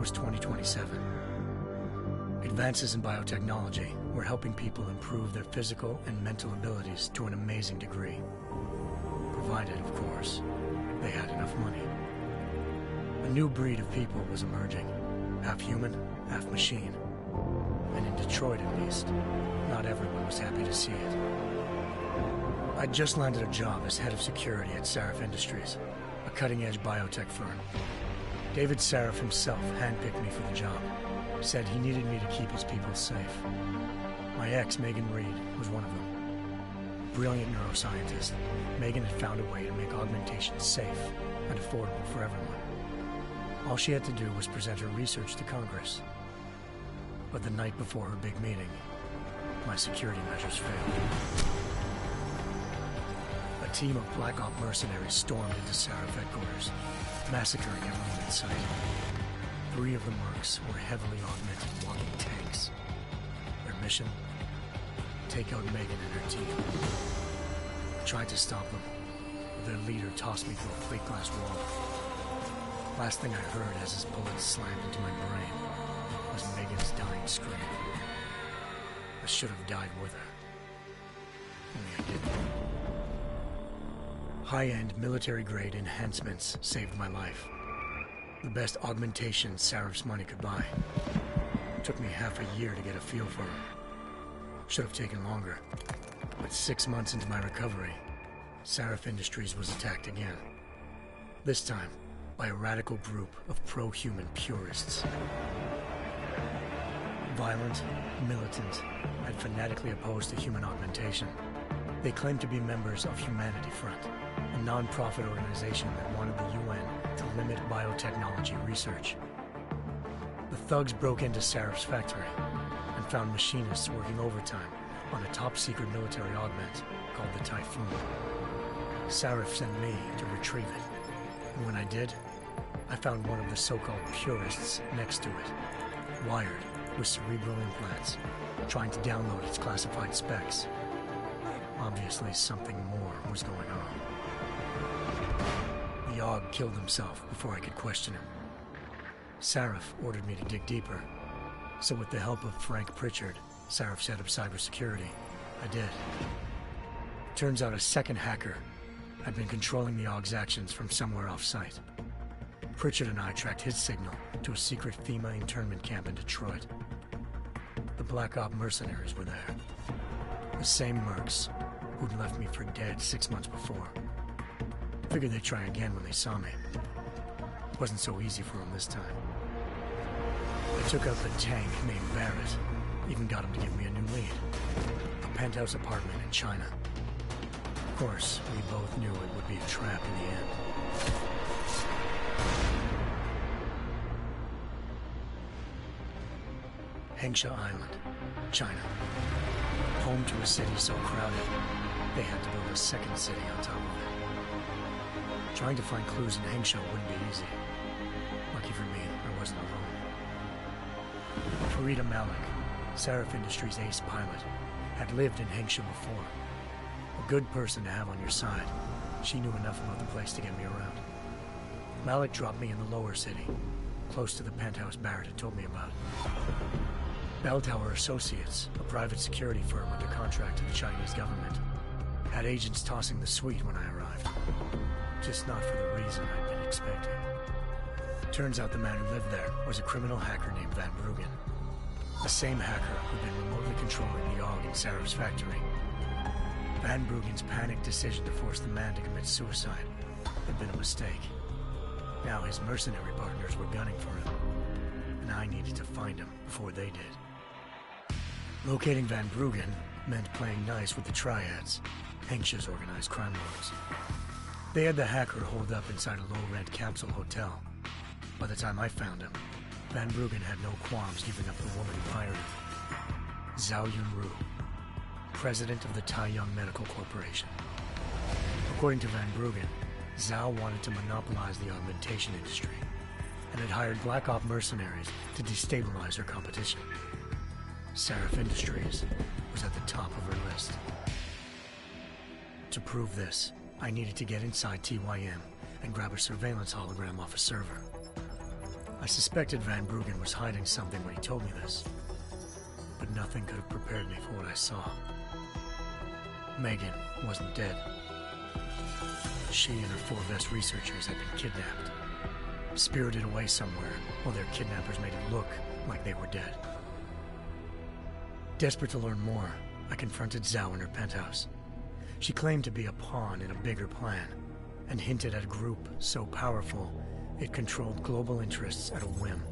was 2027. Advances in biotechnology were helping people improve their physical and mental abilities to an amazing degree. Provided, of course, they had enough money. A new breed of people was emerging, half human, half machine. And in Detroit, at least, not everyone was happy to see it. I'd just landed a job as head of security at Sarif Industries, a cutting-edge biotech firm. David Sarif himself handpicked me for the job, said he needed me to keep his people safe. My ex, Megan Reed, was one of them. Brilliant neuroscientist, Megan had found a way to make augmentation safe and affordable for everyone. All she had to do was present her research to Congress. But the night before her big meeting, my security measures failed. A team of Black Op mercenaries stormed into Sarif headquarters, massacring everyone in sight. 3 of the mercs were heavily augmented walking tanks. Their mission? Take out Megan and her team. I tried to stop them, but their leader tossed me through a plate glass wall. Last thing I heard as his bullets slammed into my brain was Megan's dying scream. I should have died with her. Only I didn't. High-end military-grade enhancements saved my life. The best augmentation Sarif's money could buy. It took me half a year to get a feel for them. Should have taken longer. But 6 months into my recovery, Sarif Industries was attacked again. This time, by a radical group of pro-human purists. Violent, militant, and fanatically opposed to human augmentation. They claimed to be members of Humanity Front, a non-profit organization that wanted the UN to limit biotechnology research. The thugs broke into Sarif's factory and found machinists working overtime on a top-secret military augment called the Typhoon. Sarif sent me to retrieve it, and when I did, I found one of the so-called purists next to it, wired with cerebral implants, trying to download its classified specs. Obviously, something more was going on. The Aug killed himself before I could question him. Sarif ordered me to dig deeper, so with the help of Frank Pritchard, Sarif's head of cybersecurity, I did. Turns out a second hacker had been controlling the Aug's actions from somewhere off-site. Pritchard and I tracked his signal to a secret FEMA internment camp in Detroit. The Black Op mercenaries were there. The same mercs who'd left me for dead 6 months before. Figured they'd try again when they saw me. Wasn't so easy for them this time. I took out the tank named Barrett, even got him to give me a new lead. A penthouse apartment in China. Of course, we both knew it would be a trap in the end. Hengsha Island, China. Home to a city so crowded, they had to build a second city on top of it. Trying to find clues in Hengsha wouldn't be easy. Lucky for me, I wasn't alone. Farida Malik, Sarif Industries' ace pilot, had lived in Hengsha before. A good person to have on your side. She knew enough about the place to get me around. Malik dropped me in the lower city, close to the penthouse Barrett had told me about. Bell Tower Associates, a private security firm under contract to the Chinese government, had agents tossing the suite when I arrived. Just not for the reason I'd been expecting. Turns out the man who lived there was a criminal hacker named Van Bruggen. The same hacker who'd been remotely controlling the Aug in Sarif's factory. Van Bruggen's panicked decision to force the man to commit suicide had been a mistake. Now his mercenary partners were gunning for him, and I needed to find him before they did. Locating Van Bruggen meant playing nice with the Triads, Hengsha's organized crime lords. They had the hacker holed up inside a low-rent capsule hotel. By the time I found him, Van Bruggen had no qualms giving up the woman who hired him. Zhao Yunru, president of the Taiyang Medical Corporation. According to Van Bruggen, Zhao wanted to monopolize the augmentation industry and had hired Black Op mercenaries to destabilize her competition. Sarif Industries was at the top of her list. To prove this, I needed to get inside TYM and grab a surveillance hologram off a server. I suspected Van Bruggen was hiding something when he told me this, but nothing could have prepared me for what I saw. Megan wasn't dead. She and her 4 Vest researchers had been kidnapped, spirited away somewhere while their kidnappers made it look like they were dead. Desperate to learn more, I confronted Zhao in her penthouse. She claimed to be a pawn in a bigger plan, and hinted at a group so powerful it controlled global interests at a whim.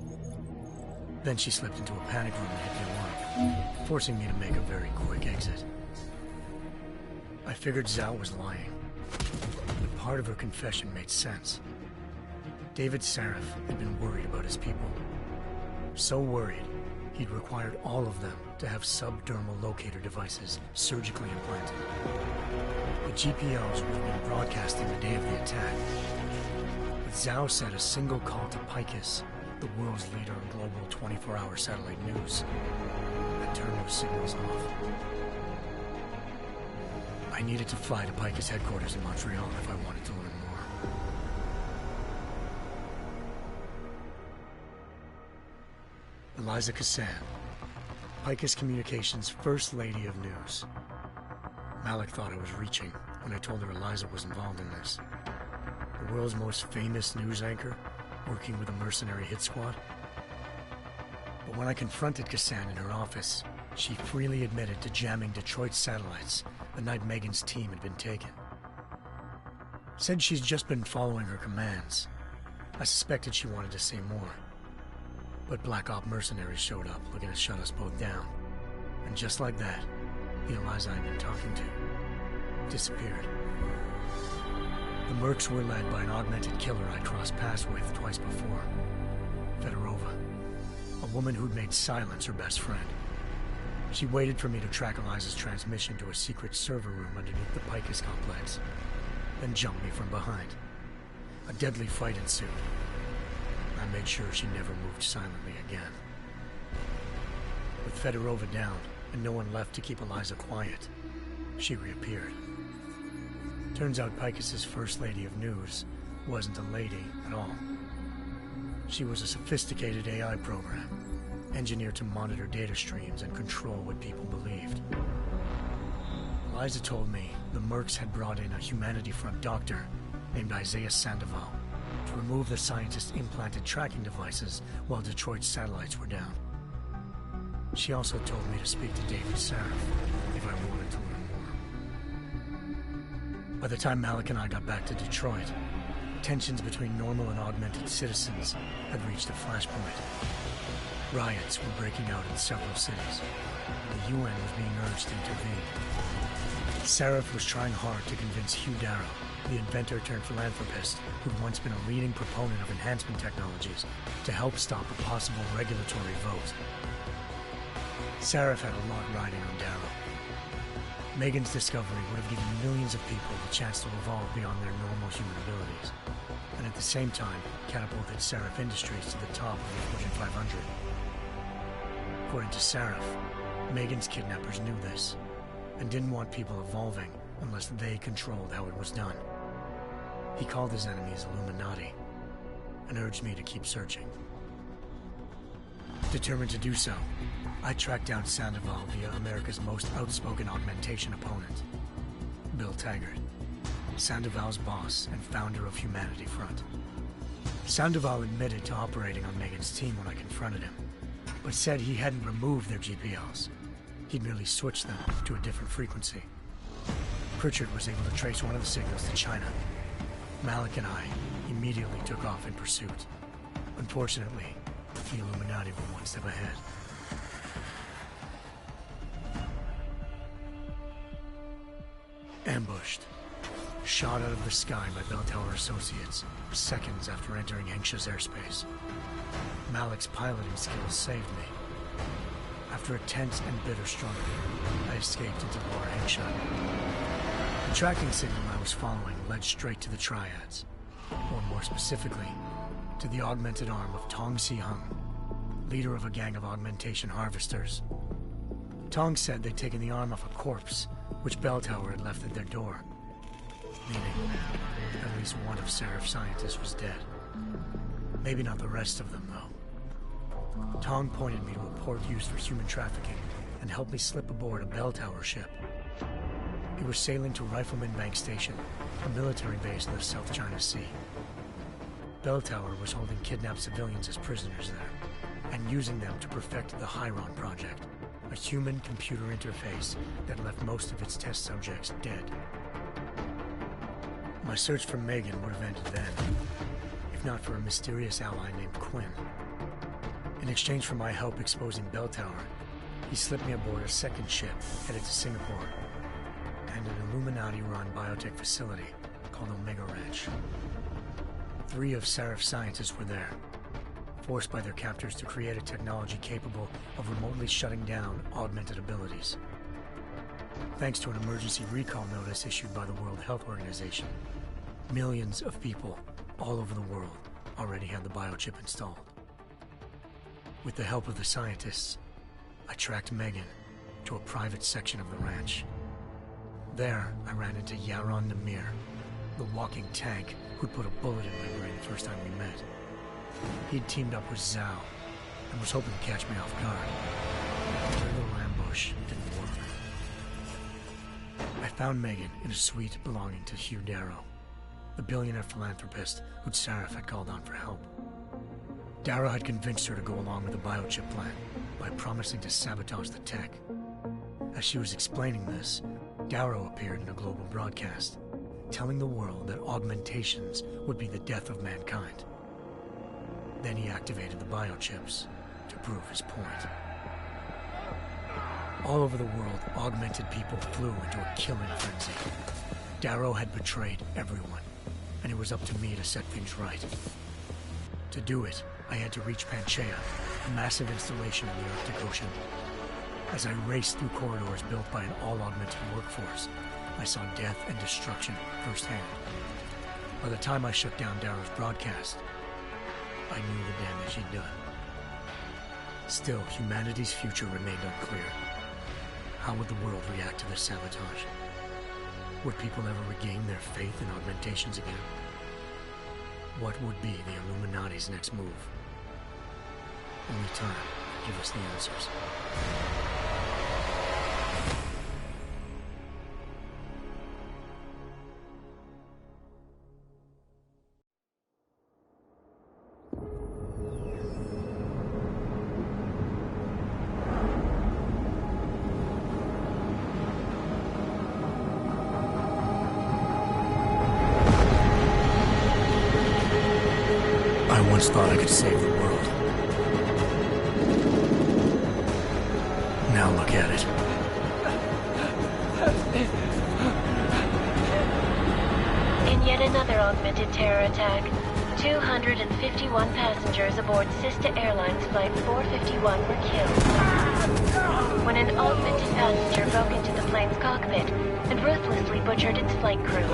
Then she slipped into a panic room and hit the alarm, forcing me to make a very quick exit. I figured Zhao was lying, but part of her confession made sense. David Sarif had been worried about his people. So worried, he'd required all of them to have subdermal locator devices surgically implanted. The GPOs would have been broadcasting the day of the attack. But Zhao said a single call to Picus, the world's leader in global 24-hour satellite news, had turned those signals off. I needed to fly to Picus headquarters in Montreal if I wanted to learn more. Eliza Cassan, Picus Communications' First Lady of News. Malik thought I was reaching when I told her Eliza was involved in this. The world's most famous news anchor, working with a mercenary hit squad. But when I confronted Cassan in her office, she freely admitted to jamming Detroit's satellites the night Megan's team had been taken. Said she's just been following her commands. I suspected she wanted to say more. But Black Op mercenaries showed up looking to shut us both down. And just like that, the Eliza I'd been talking to disappeared. The Mercs were led by an augmented killer I'd crossed paths with twice before. Fedorova, a woman who'd made silence her best friend. She waited for me to track Eliza's transmission to a secret server room underneath the Picus complex, then jumped me from behind. A deadly fight ensued. I made sure she never moved silently again. With Fedorova down and no one left to keep Eliza quiet, she reappeared. Turns out Picus's First Lady of News wasn't a lady at all. She was a sophisticated AI program, engineered to monitor data streams and control what people believed. Eliza told me the Mercs had brought in a Humanity Front doctor named Isaiah Sandoval to remove the scientist's implanted tracking devices while Detroit's satellites were down. She also told me to speak to David Sarif if I wanted to learn more. By the time Malik and I got back to Detroit, tensions between normal and augmented citizens had reached a flashpoint. Riots were breaking out in several cities. The UN was being urged to intervene. Sarif was trying hard to convince Hugh Darrow, the inventor turned philanthropist who'd once been a leading proponent of enhancement technologies, to help stop a possible regulatory vote. Sarif had a lot riding on Darrow. Megan's discovery would have given millions of people the chance to evolve beyond their normal human abilities, and at the same time catapulted Sarif Industries to the top of the Fortune 500. According to Sarif, Megan's kidnappers knew this, and didn't want people evolving unless they controlled how it was done. He called his enemies Illuminati, and urged me to keep searching. Determined to do so, I tracked down Sandoval via America's most outspoken augmentation opponent, Bill Taggart, Sandoval's boss and founder of Humanity Front. Sandoval admitted to operating on Megan's team when I confronted him, but said he hadn't removed their GPLs. He'd merely switched them to a different frequency. Pritchard was able to trace one of the signals to China. Malik and I immediately took off in pursuit. Unfortunately, the Illuminati were one step ahead. Ambushed. Shot out of the sky by Bell Tower Associates seconds after entering Hengsha's airspace. Malik's piloting skills saved me. After a tense and bitter struggle, I escaped into Lower Hengsha. The tracking signal I was following led straight to the Triads, or more specifically, to the augmented arm of Tong Si-hung, leader of a gang of augmentation harvesters. Tong said they'd taken the arm off a corpse, which Bell Tower had left at their door, meaning at least one of Sarif's scientists was dead. Maybe not the rest of them, though. Tong pointed me to a port used for human trafficking and helped me slip aboard a bell tower ship. It was sailing to Rifleman Bank Station, a military base in the South China Sea. Bell Tower was holding kidnapped civilians as prisoners there, and using them to perfect the Hyron Project, a human-computer interface that left most of its test subjects dead. My search for Megan would have ended then, if not for a mysterious ally named Quinn. In exchange for my help exposing Bell Tower, he slipped me aboard a second ship headed to Singapore and an Illuminati-run biotech facility called Omega Ranch. 3 of Serif's scientists were there, forced by their captors to create a technology capable of remotely shutting down augmented abilities. Thanks to an emergency recall notice issued by the World Health Organization, millions of people all over the world already had the biochip installed. With the help of the scientists, I tracked Megan to a private section of the ranch. There, I ran into Yaron Namir, the walking tank who'd put a bullet in my brain the first time we met. He'd teamed up with Zhao and was hoping to catch me off guard. Their little ambush didn't work. I found Megan in a suite belonging to Hugh Darrow, the billionaire philanthropist who'd Sarif had called on for help. Darrow had convinced her to go along with the biochip plan by promising to sabotage the tech. As she was explaining this, Darrow appeared in a global broadcast, telling the world that augmentations would be the death of mankind. Then he activated the biochips to prove his point. All over the world, augmented people flew into a killing frenzy. Darrow had betrayed everyone, and it was up to me to set things right. To do it, I had to reach Panchaea, a massive installation in the Arctic Ocean. As I raced through corridors built by an all-augmented workforce, I saw death and destruction firsthand. By the time I shut down Darrow's broadcast, I knew the damage he'd done. Still, humanity's future remained unclear. How would the world react to this sabotage? Would people ever regain their faith in augmentations again? What would be the Illuminati's next move? Only time could give us the answers. I once thought I could save the world. Now look at it. In yet another augmented terror attack, 251 passengers aboard Sister Airlines Flight 451 were killed when an augmented passenger broke into the plane's cockpit and ruthlessly butchered its flight crew.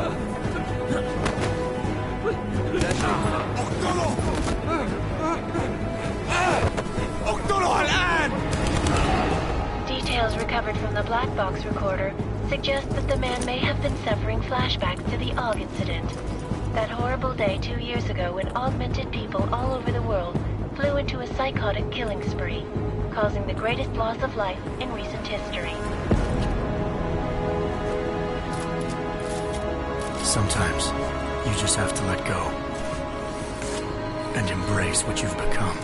Details recovered from the black box recorder suggest that the man may have been suffering flashbacks to the AUG incident. That horrible day 2 years ago when augmented people all over the world flew into a psychotic killing spree, causing the greatest loss of life in recent history. Sometimes you just have to let go and embrace what you've become.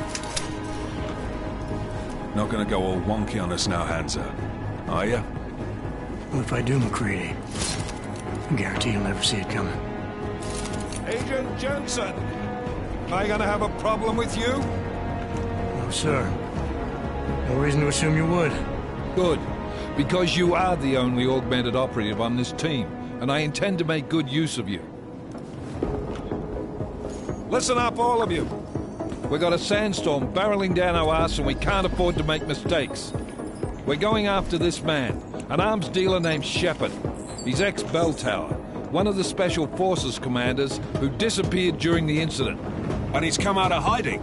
Not gonna go all wonky on us now, Hansa, are ya? Well, if I do, McCready, I guarantee you'll never see it coming. Agent Jensen, am I gonna have a problem with you? No, sir. No reason to assume you would. Good, because you are the only augmented operative on this team, and I intend to make good use of you. Listen up, all of you. We got a sandstorm barreling down our arse and we can't afford to make mistakes. We're going after this man, an arms dealer named Shepard. He's ex-Bell Tower, one of the Special Forces commanders who disappeared during the incident. And he's come out of hiding?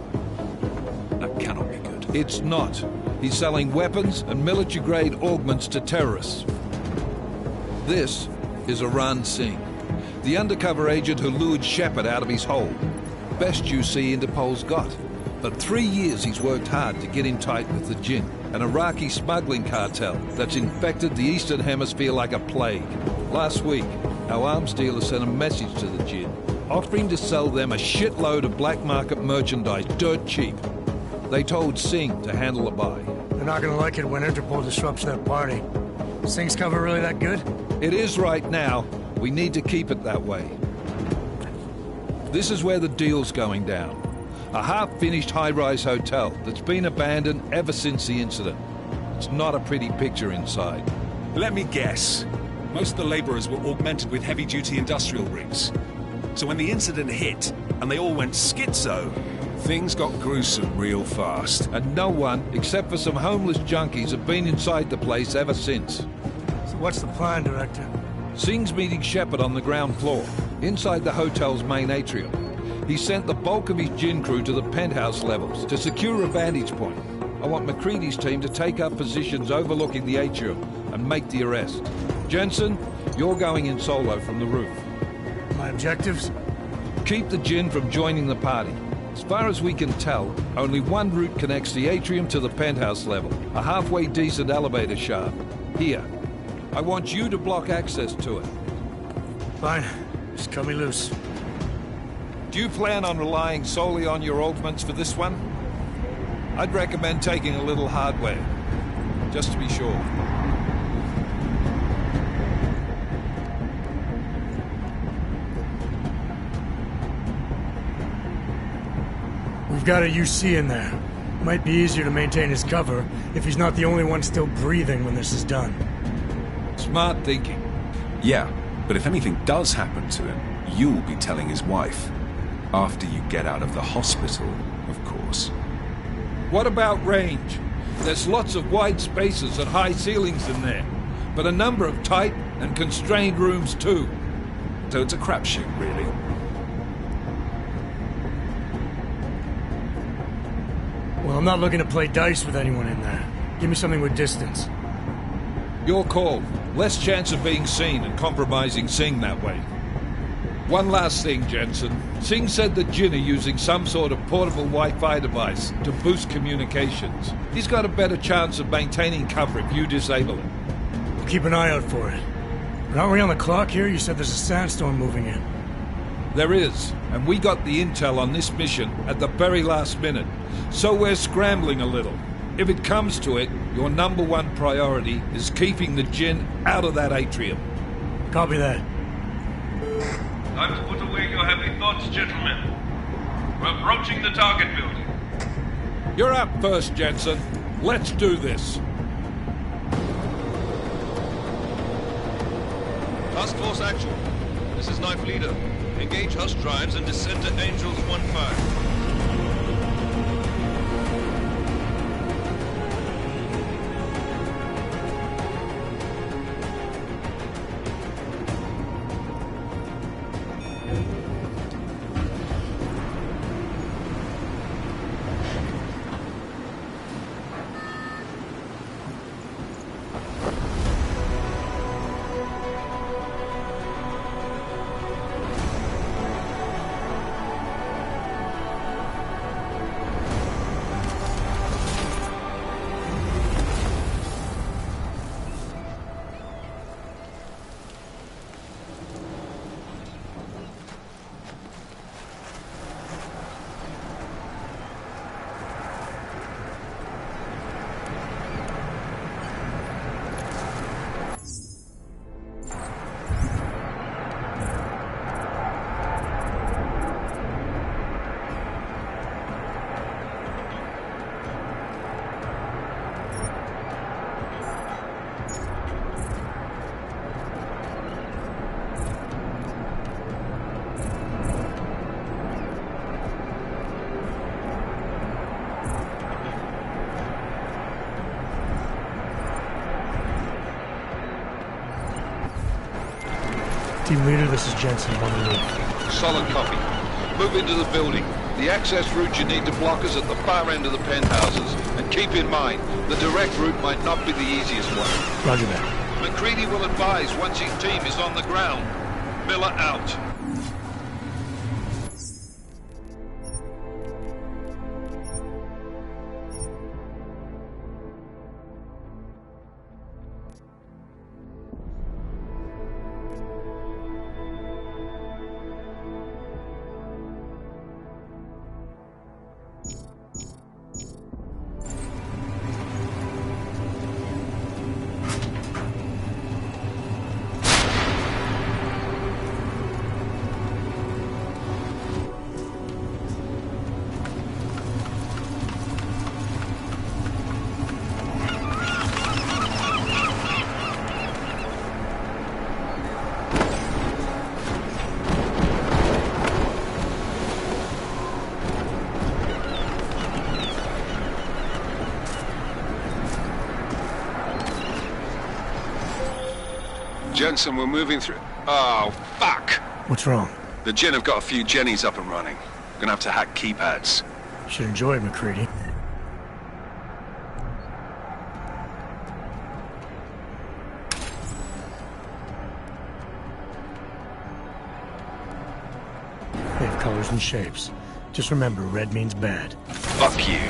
That cannot be good. It's not. He's selling weapons and military-grade augments to terrorists. This is Aran Singh, the undercover agent who lured Shepard out of his hole. Best you see Interpol's got. For 3 years he's worked hard to get in tight with the Jinn, an Iraqi smuggling cartel that's infected the Eastern Hemisphere like a plague. Last week, our arms dealer sent a message to the Jinn, offering to sell them a shitload of black market merchandise dirt cheap. They told Singh to handle the buy. They're not gonna like it when Interpol disrupts their party. Singh's cover really that good? It is right now. We need to keep it that way. This is where the deal's going down. A half-finished high-rise hotel that's been abandoned ever since the incident. It's not a pretty picture inside. Let me guess. Most of the laborers were augmented with heavy-duty industrial rigs. So when the incident hit, and they all went schizo, things got gruesome real fast. And no one, except for some homeless junkies, have been inside the place ever since. So what's the plan, Director? Singh's meeting Shepard on the ground floor, inside the hotel's main atrium. He sent the bulk of his Jinn crew to the penthouse levels to secure a vantage point. I want McCready's team to take up positions overlooking the atrium and make the arrest. Jensen, you're going in solo from the roof. My objectives? Keep the Jinn from joining the party. As far as we can tell, only one route connects the atrium to the penthouse level, a halfway decent elevator shaft. Here. I want you to block access to it. Fine. Just cut me loose. Do you plan on relying solely on your augments for this one? I'd recommend taking a little hardware, just to be sure. We've got a UC in there. Might be easier to maintain his cover if he's not the only one still breathing when this is done. Smart thinking. Yeah, but if anything does happen to him, you'll be telling his wife. After you get out of the hospital, of course. What about range? There's lots of wide spaces and high ceilings in there, but a number of tight and constrained rooms too. So it's a crapshoot, really. Well, I'm not looking to play dice with anyone in there. Give me something with distance. Your call. Less chance of being seen and compromising Singh that way. One last thing, Jensen. Singh said the Jinn are using some sort of portable Wi-Fi device to boost communications. He's got a better chance of maintaining cover if you disable it. We'll keep an eye out for it. But aren't we on the clock here? You said there's a sandstorm moving in. There is, and we got the intel on this mission at the very last minute, so we're scrambling a little. If it comes to it, your #1 priority is keeping the Jinn out of that atrium. Copy that. Time to put away your heavy thoughts, gentlemen. We're approaching the target building. You're up first, Jensen. Let's do this. Task Force Actual. This is Knife Leader. Engage Hush drives and descend to Angels 1-5. Team leader, this is Jensen on the roof. Solid copy. Move into the building. The access route you need to block is at the far end of the penthouses. And keep in mind, the direct route might not be the easiest one. Roger that. McCready will advise once his team is on the ground. Miller out. Jensen, we're moving through... Oh, fuck! What's wrong? The Jinn have got a few Jennies up and running. Gonna have to hack keypads. Should enjoy it, McCready. They have colors and shapes. Just remember, red means bad. Fuck you.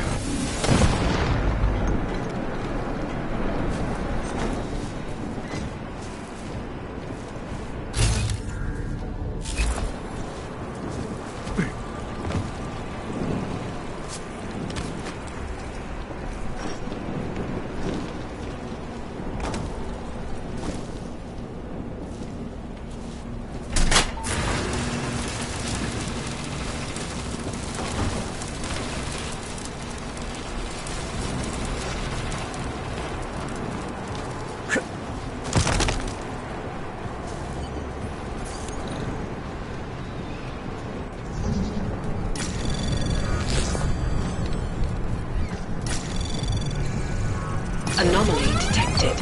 Anomaly detected.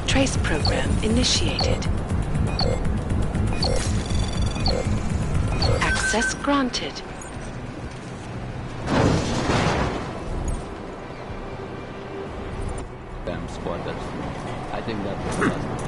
Trace program initiated. Access granted. Damn squatters. I think that was last.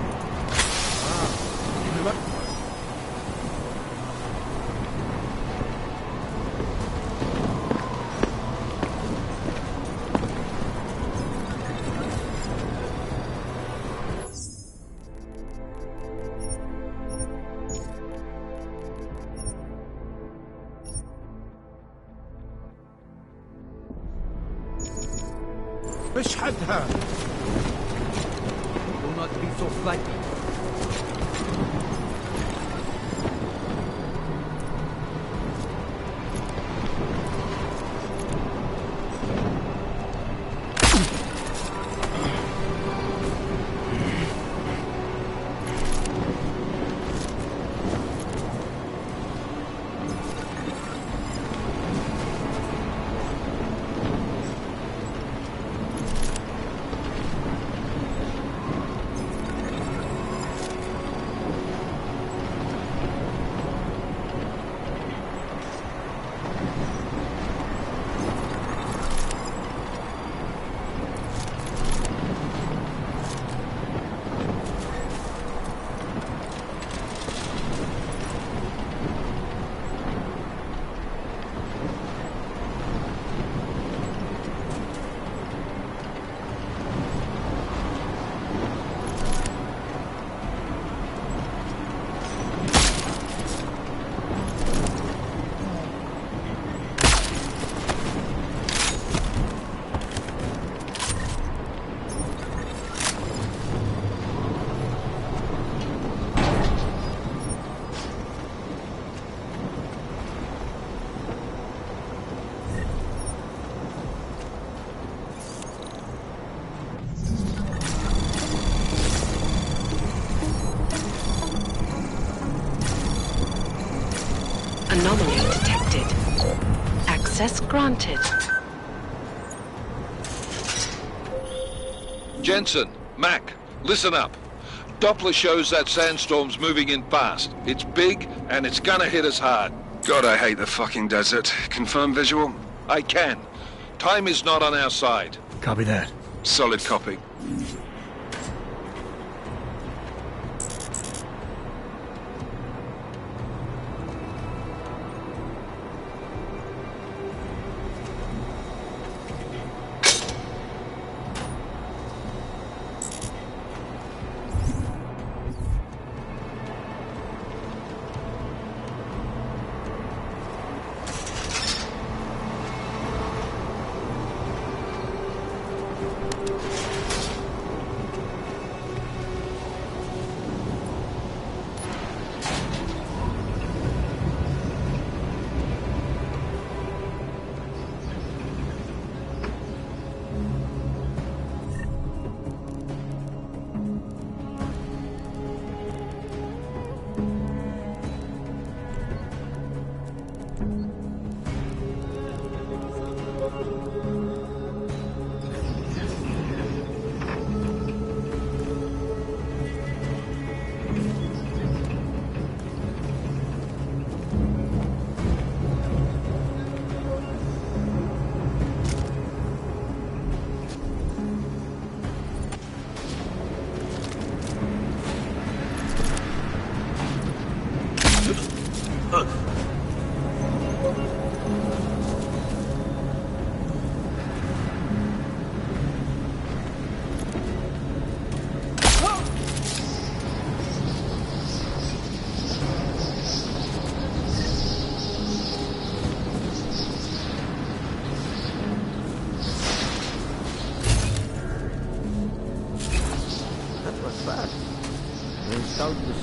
اشحدها. Do not be so flighty. Anomaly detected. Access granted. Jensen, Mac, listen up. Doppler shows that sandstorm's moving in fast. It's big, and it's gonna hit us hard. God, I hate the fucking desert. Confirm visual? I can. Time is not on our side. Copy that. Solid copy.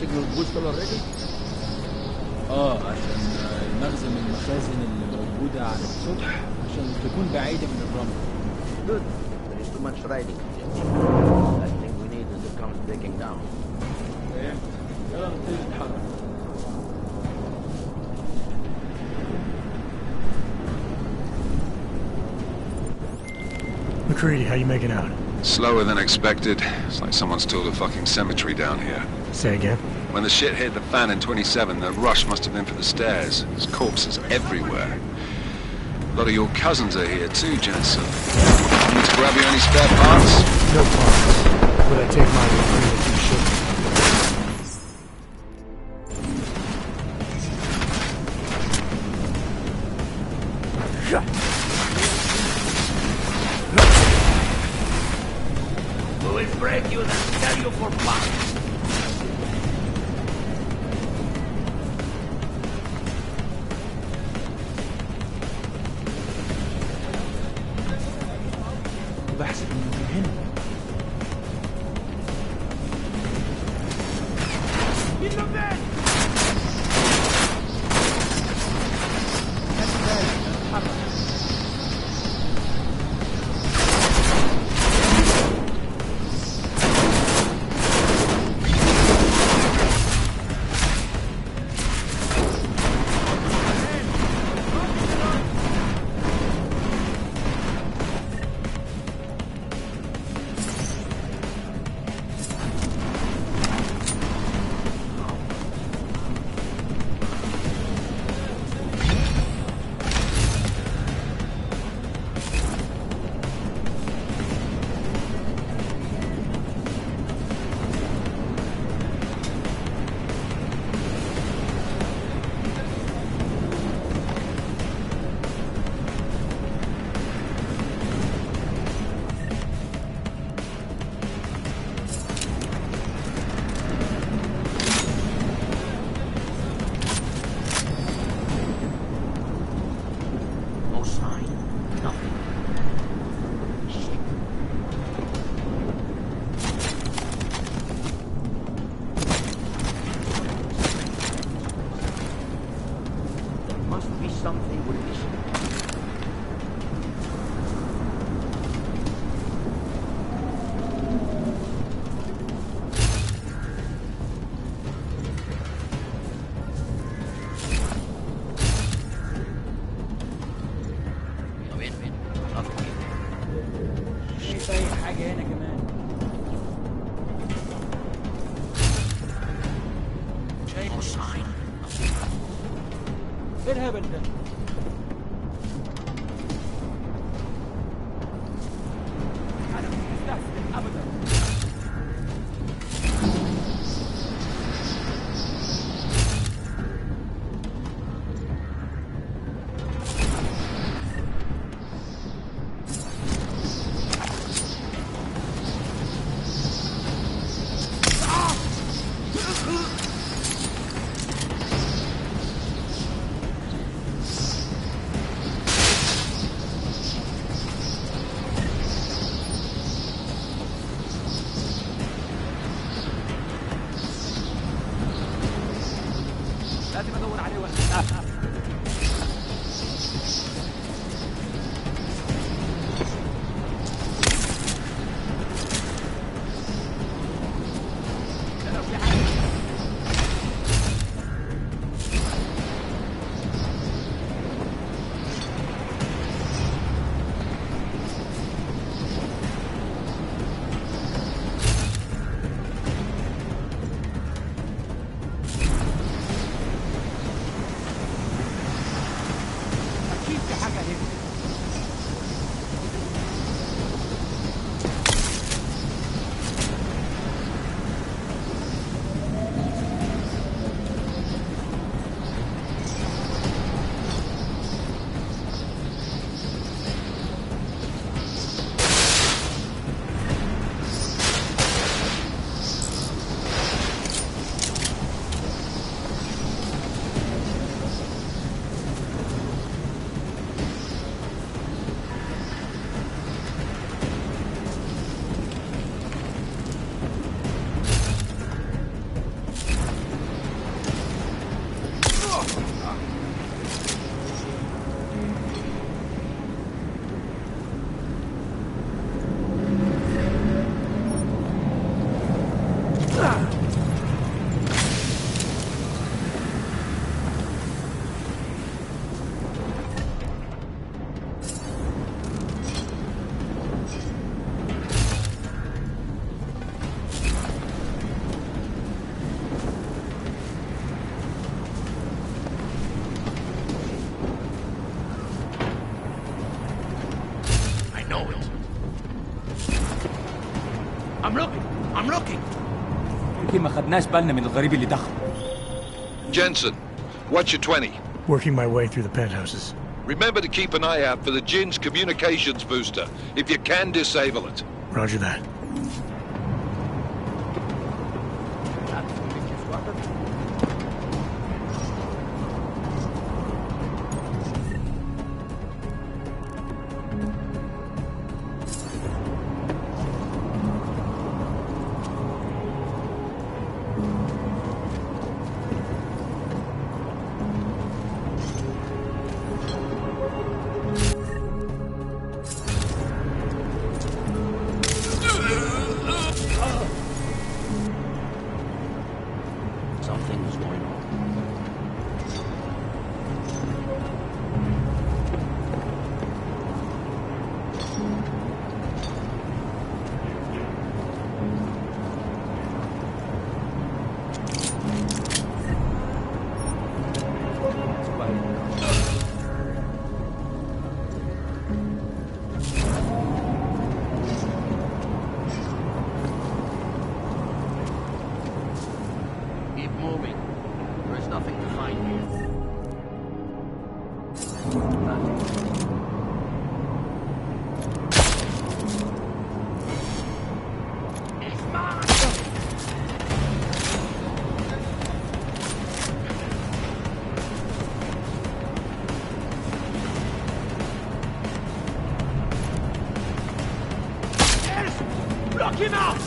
signal whistle already? عشان المخزن من المخازن اللي موجودة على السطح عشان تكون بعيدة من الرمل. Good. There is too much riding. I think we need the comes breaking down. يلا نبتدي نتحرك. McCready, how you making out? Slower than expected. It's like someone's tooled a fucking cemetery down here. Say again? When the shit hit the fan in 27, the rush must have been for the stairs. There's corpses everywhere. A lot of your cousins are here too, Jensen. Want me to grab you any spare parts? No parts. But I take mine with me if you should. We will break you and sell you for parts. بحسب إنه من هنا. ايه الهبل ده؟ انا مش مستحسن ابدا. لازم ادور عليه وقت. خدناش بالنا من الغريب اللي دخل. Jensen, what's your 20? Working my way through the penthouses. Remember to keep an eye out for the Jin's communications booster. If you can, disable it. Roger that. Something's going on. Keep moving. There is nothing to find here. Block him out!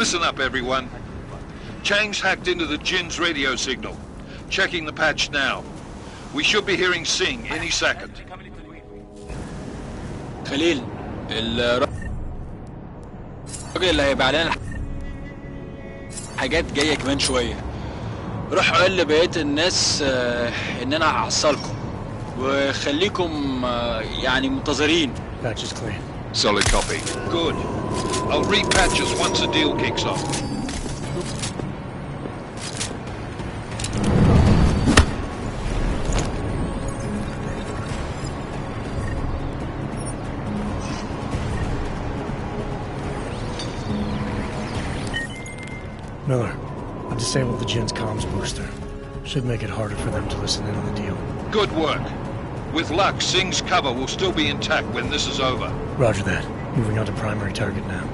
Listen up, everyone. Chang's hacked into the Jin's radio signal. Checking the patch now. We should be hearing Singh any second. خليل الراجل اللي هيبقى لنا حاجات جايه كمان شويه. روح قول لبقيه الناس ان انا هحصلكم وخليكم يعني منتظرين. Patch is clean. Solid copy. Good. I'll repatch us once the deal kicks off. Miller, I disabled the Jin's comms booster. Should make it harder for them to listen in on the deal. Good work. With luck, Singh's cover will still be intact when this is over. Roger that. Moving on to primary target now.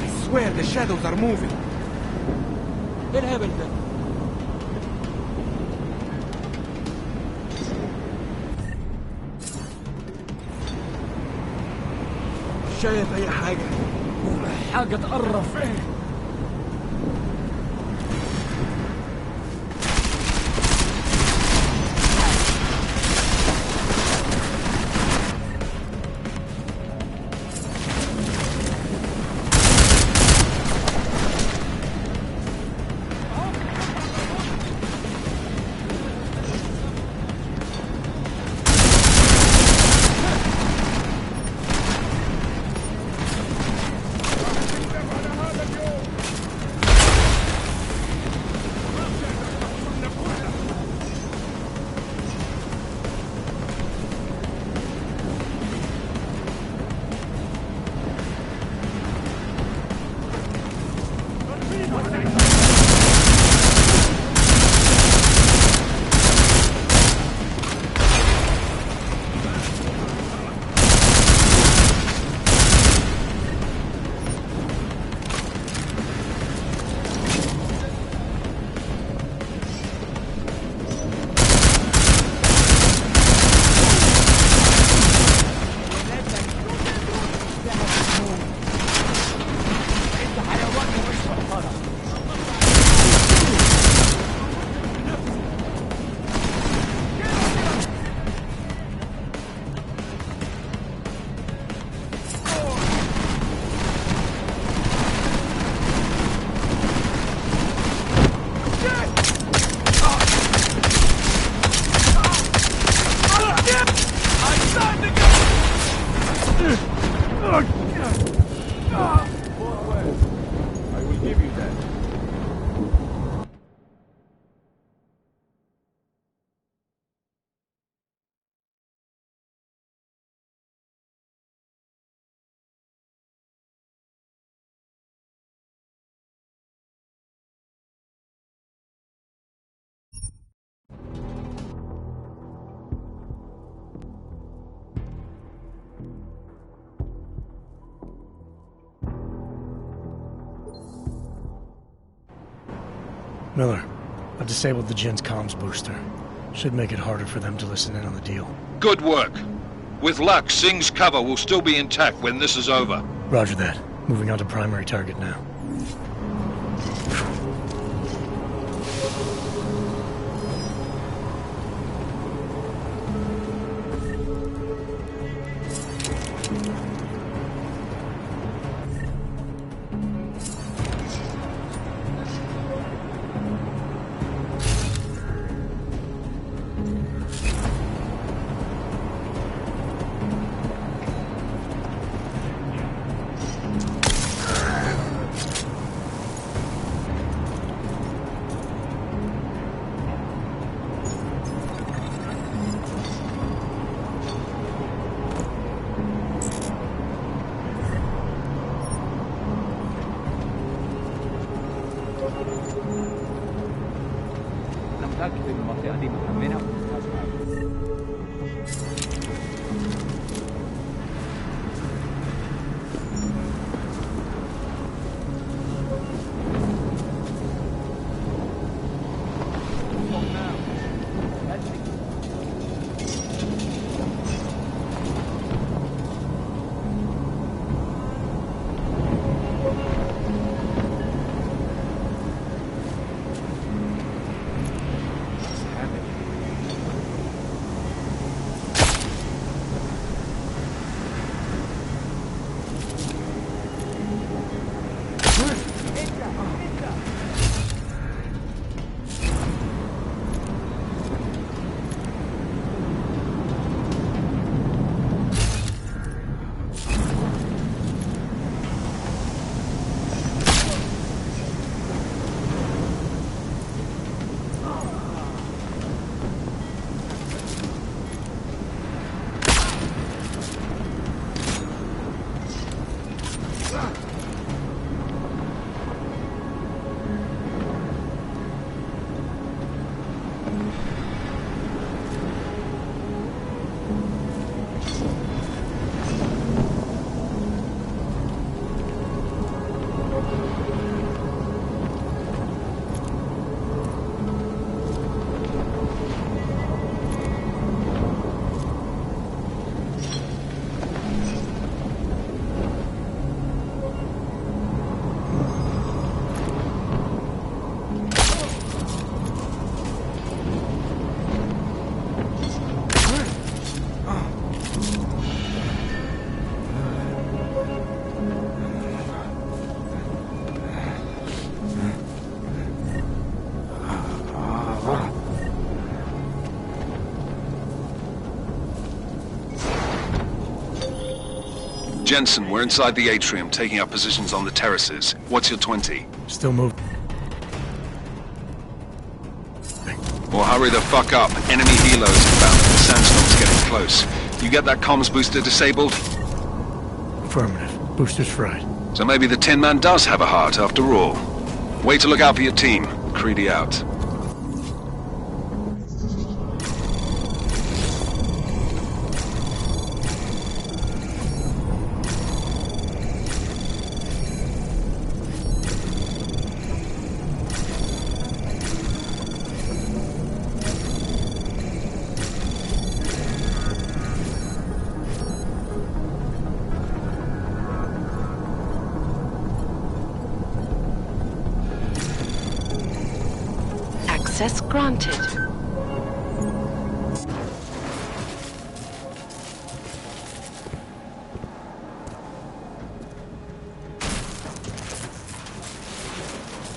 I swear the shadows are moving. ايه الهبل ده؟ مش شايف اي حاجة. حاجة تقرف ايه؟ هذا اليوم Miller, I've disabled the Jin's comms booster. Should make it harder for them to listen in on the deal. Good work. With luck, Singh's cover will still be intact when this is over. Roger that. Moving on to primary target now. Jensen, we're inside the atrium, taking up positions on the terraces. What's your 20? Still moving. Well, hurry the fuck up. Enemy helos inbound. The sandstorm's getting close. You get that comms booster disabled? Affirmative. Booster's fried. So maybe the Tin Man does have a heart after all. Way to look out for your team. Creedy out. Access granted.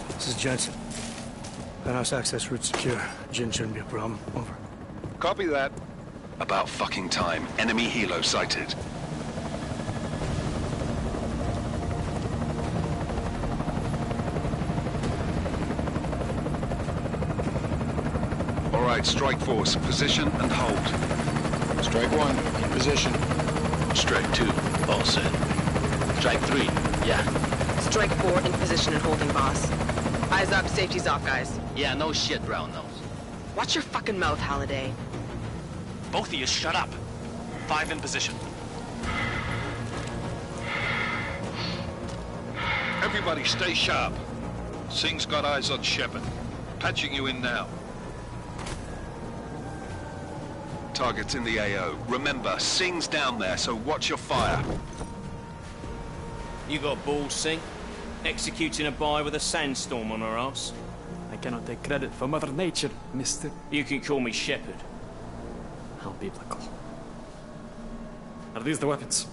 This is Jensen. Penthouse access route secure. Jin shouldn't be a problem. Over. Copy that. About fucking time. Enemy helo sighted. Alright, Strike Force. Position and hold. Strike 1, in position. Strike 2, all set. Strike 3, yeah. Strike 4, in position and holding, boss. Eyes up, safety's off, guys. Yeah, no shit, brown nose. Watch your fucking mouth, Halliday. Both of you, shut up. 5 in position. Everybody stay sharp. Singh's got eyes on Shepard. Patching you in now. Target's in the AO. Remember, Singh's down there, so watch your fire. You got balls, Singh? Executing a buy with a sandstorm on our ass? I cannot take credit for Mother Nature, mister. You can call me Shepherd. How biblical. Are these the weapons?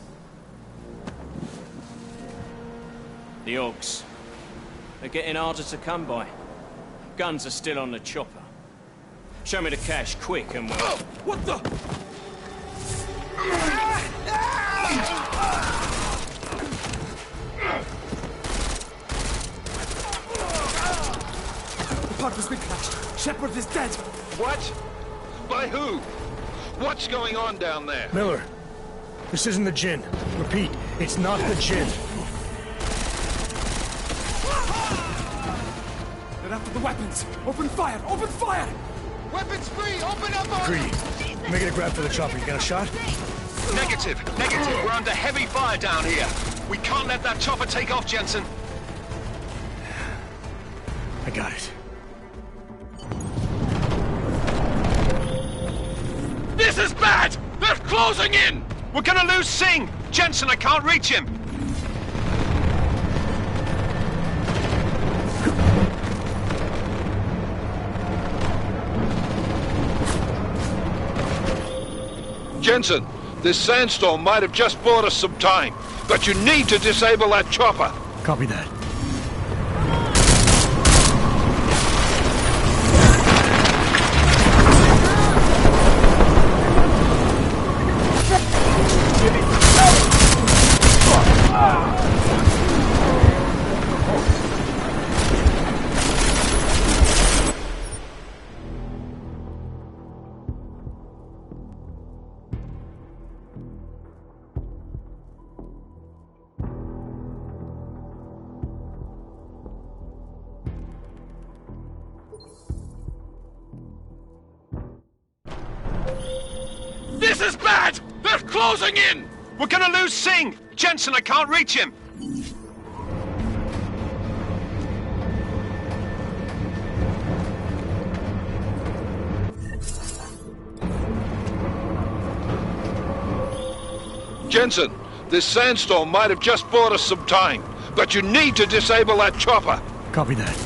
The Augs. They're getting harder to come by. Guns are still on the chopper. Show me the cash, quick, and we'll... Oh, what the? The part has been crashed. Shepard is dead. What? By who? What's going on down there? Miller, this isn't the Jinn. Repeat, it's not the Jinn. They're after the weapons. Open fire! Open fire! Weapons free! Open up on... Greedy. Make it a grab for the chopper. You got a shot? Negative. We're under heavy fire down here. We can't let that chopper take off, Jensen. I got it. This is bad! They're closing in! We're gonna lose Singh! Jensen, I can't reach him! Jensen, this sandstorm might have just bought us some time, but you need to disable that chopper. Copy that. This is bad! They're closing in! We're gonna lose Singh! Jensen, I can't reach him! Jensen, this sandstorm might have just bought us some time, but you need to disable that chopper. Copy that.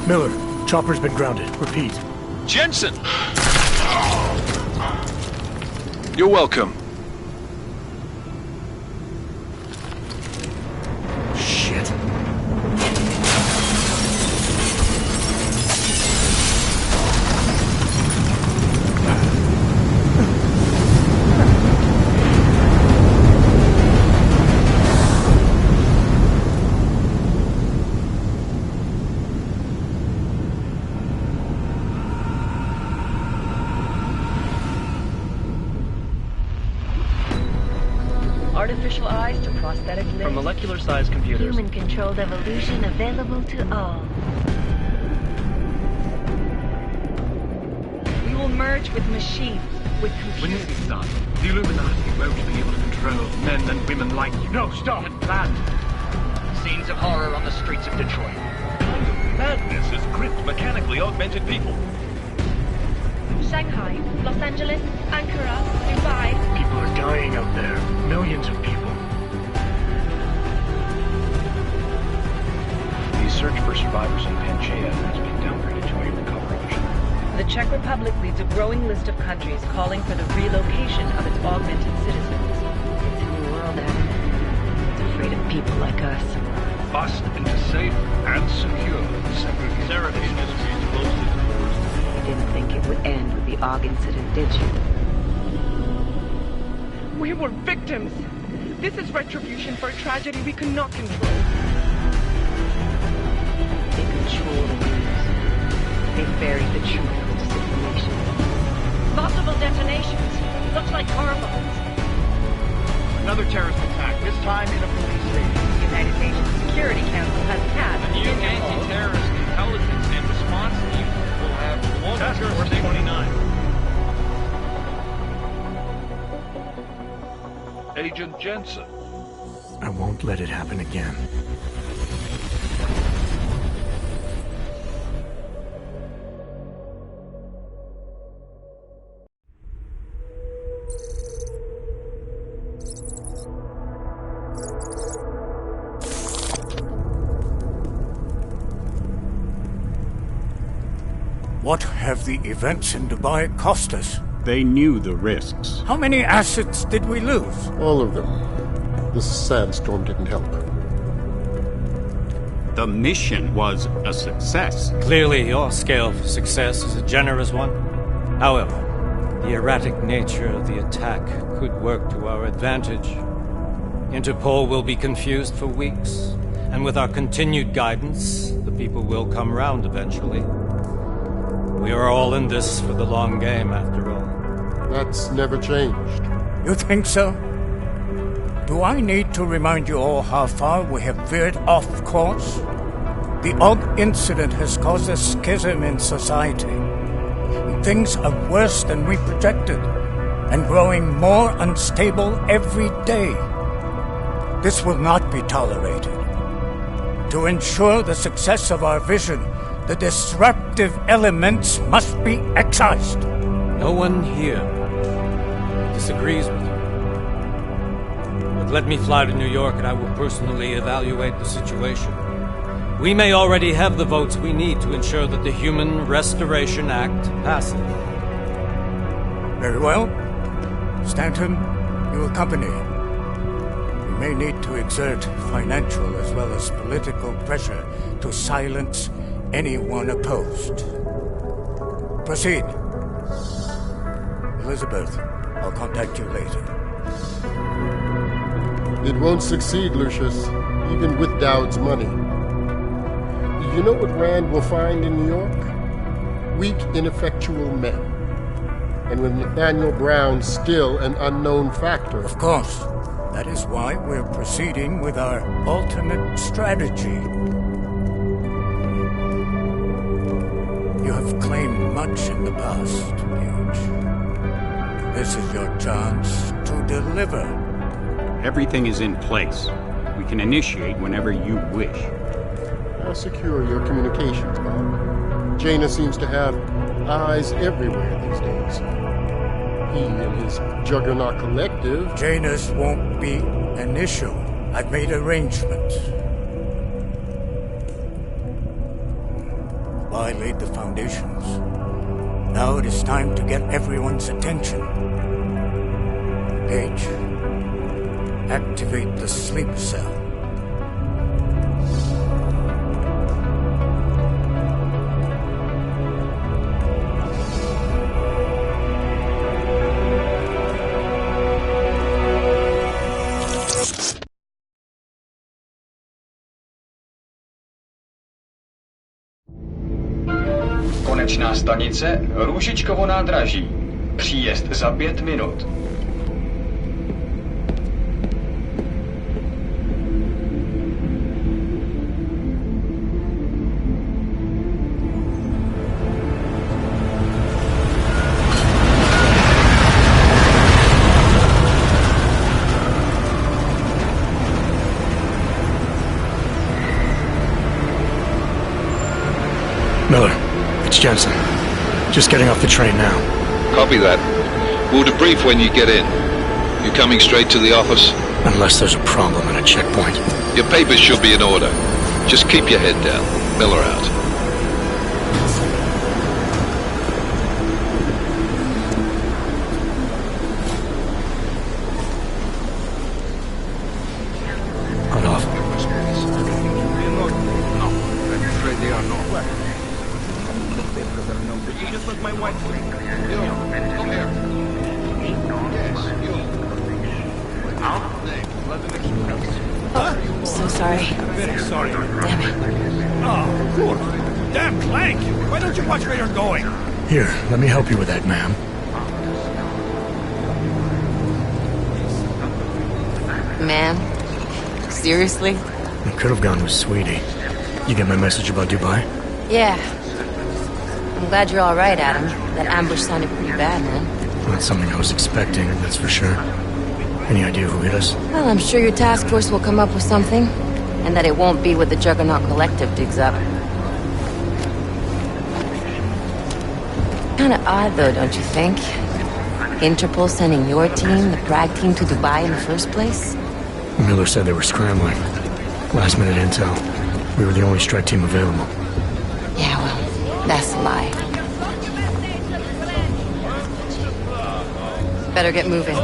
Miller, chopper's been grounded. Repeat. Jensen! You're welcome. Shit. Artificial eyes to prosthetic limbs. From molecular-sized computers. Human-controlled evolution available to all. We will merge with machines, with computers. When this is done, the Illuminati won't be able to control men and women like you. No, stop. Had planned. Scenes of horror on the streets of Detroit. Madness has gripped mechanically augmented people. Shanghai, Los Angeles, Ankara, Dubai. People are dying out there. Millions of people. The search for survivors in Pangaea has been downgraded to a recover option. The Czech Republic leads a growing list of countries calling for the relocation of its augmented citizens. It's a new world, Adam. It's afraid of people like us. Bust into safe and secure segregation. Seraph Industries closes doors. You didn't think it would end with the AUG incident, did you? We were victims. This is retribution for a tragedy we cannot control. They control the news. They buried the truth with disinformation. Multiple detonations. Looks like car bombs. Another terrorist attack, this time in a police station. The United Nations Security Council has passed The new anti-terrorist intelligence and response team will have Task Force 29. Agent Jensen. I won't let it happen again. What have the events in Dubai cost us? They knew the risks. How many assets did we lose? All of them. This sandstorm didn't help. The mission was a success. Clearly, your scale for success is a generous one. However, the erratic nature of the attack could work to our advantage. Interpol will be confused for weeks, and with our continued guidance, the people will come round eventually. We are all in this for the long game, after all. That's never changed. You think so? Do I need to remind you all how far we have veered off course? The AUG incident has caused a schism in society. Things are worse than we projected, and growing more unstable every day. This will not be tolerated. To ensure the success of our vision, the disruptive elements must be excised. No one here disagrees with you. But let me fly to New York and I will personally evaluate the situation. We may already have the votes we need to ensure that the Human Restoration Act passes. Very well. Stanton, you accompany. We may need to exert financial as well as political pressure to silence anyone opposed. Proceed. Elizabeth, I'll contact you later. It won't succeed, Lucius, even with Dowd's money. You know what Rand will find in New York? Weak, ineffectual men. And with Nathaniel Brown still an unknown factor. Of course. That is why we're proceeding with our alternate strategy. You have claimed much in the past, Huge. This is your chance to deliver. Everything is in place. We can initiate whenever you wish. How secure your communications, Bob? Jaina seems to have eyes everywhere these days. He and his Juggernaut Collective... Janus won't be an issue. I've made arrangements. I laid the foundations. Now it is time to get everyone's attention. Page, activate the sleep cell. Konečná stanice Růžičkovo nádraží. Příjezd za 5 minut. Jensen. Just getting off the train now. Copy that. We'll debrief when you get in. You coming straight to the office? Unless there's a problem at a checkpoint. Your papers should be in order. Just keep your head down. Miller out. Cut off. No, I'm afraid they are not. Just like my wife. Come here. Oh, so sorry. Very sorry. Damn it. Oh, good. Damn Clank! Why don't you watch where you're going? Here, let me help you with that, ma'am. Man? Seriously? I could have gone with Sweetie. You get my message about Dubai? Yeah. I'm glad you're alright, Adam. That ambush sounded pretty bad, man. Not something I was expecting, that's for sure. Any idea who hit us? Well, I'm sure your task force will come up with something. And that it won't be what the Juggernaut Collective digs up. Kinda odd, though, don't you think? Interpol sending your team, the Prague team, to Dubai in the first place? Miller said they were scrambling. Last minute intel. We were the only strike team available. Yeah, well, that's a lie. Better get moving.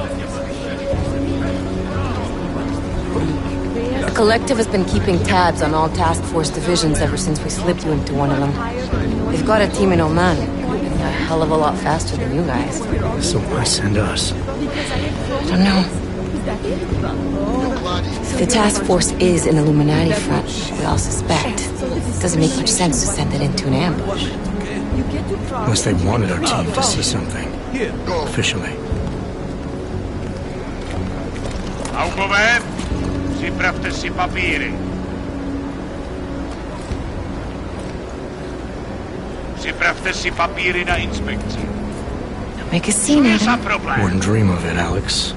The Collective has been keeping tabs on all task force divisions ever since we slipped you into one of them. They've got a team in Oman. A hell of a lot faster than you guys. So why send us? I don't know. If the task force is an Illuminati front, we all suspect, it doesn't make much sense to send it into an ambush. Unless they wanted our team to see something. Officially. Augover, připravte si papíry. Připravte si papíry na inspekci. Don't make a scene, Adam. Wouldn't dream of it, Alex.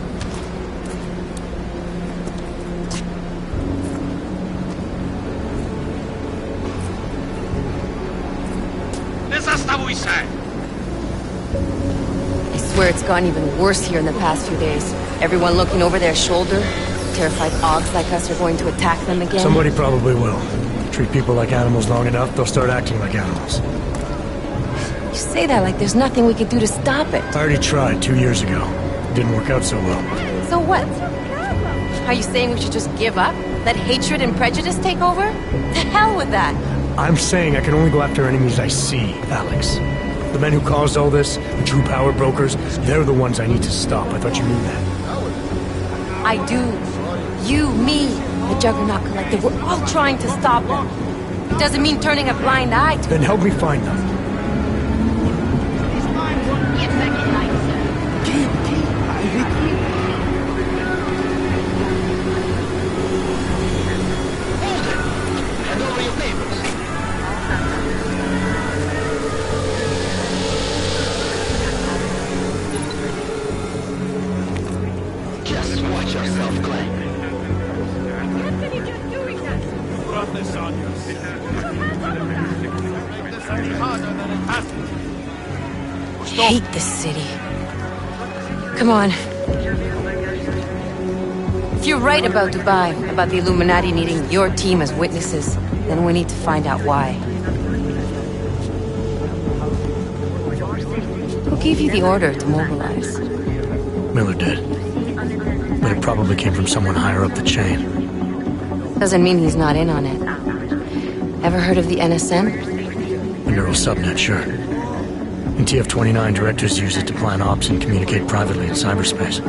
Nezastavuj se! I swear it's gotten even worse here in the past few days. Everyone looking over their shoulder. Terrified Augs like us are going to attack them again. Somebody probably will. Treat people like animals long enough, they'll start acting like animals. You say that like there's nothing we could do to stop it. I already tried 2 years ago. Didn't work out so well. So what? Are you saying we should just give up? Let hatred and prejudice take over? To hell with that! I'm saying I can only go after enemies I see, Alex. The men who caused all this, the true power brokers, they're the ones I need to stop. I thought you knew that. I do. You, me, the Juggernaut Collective, we're all trying to stop them. It doesn't mean turning a blind eye to Then help me find them. Just watch yourself, Glenn. Brought this on you. Make this any harder than it has to. I hate this city. Come on. If you're right about Dubai, about the Illuminati needing your team as witnesses, then we need to find out why. Who gave you the order to mobilize? Miller did. But it probably came from someone higher up the chain. Doesn't mean he's not in on it. Ever heard of the NSN? The neural subnet, sure. In TF-29, directors use it to plan ops and communicate privately in cyberspace.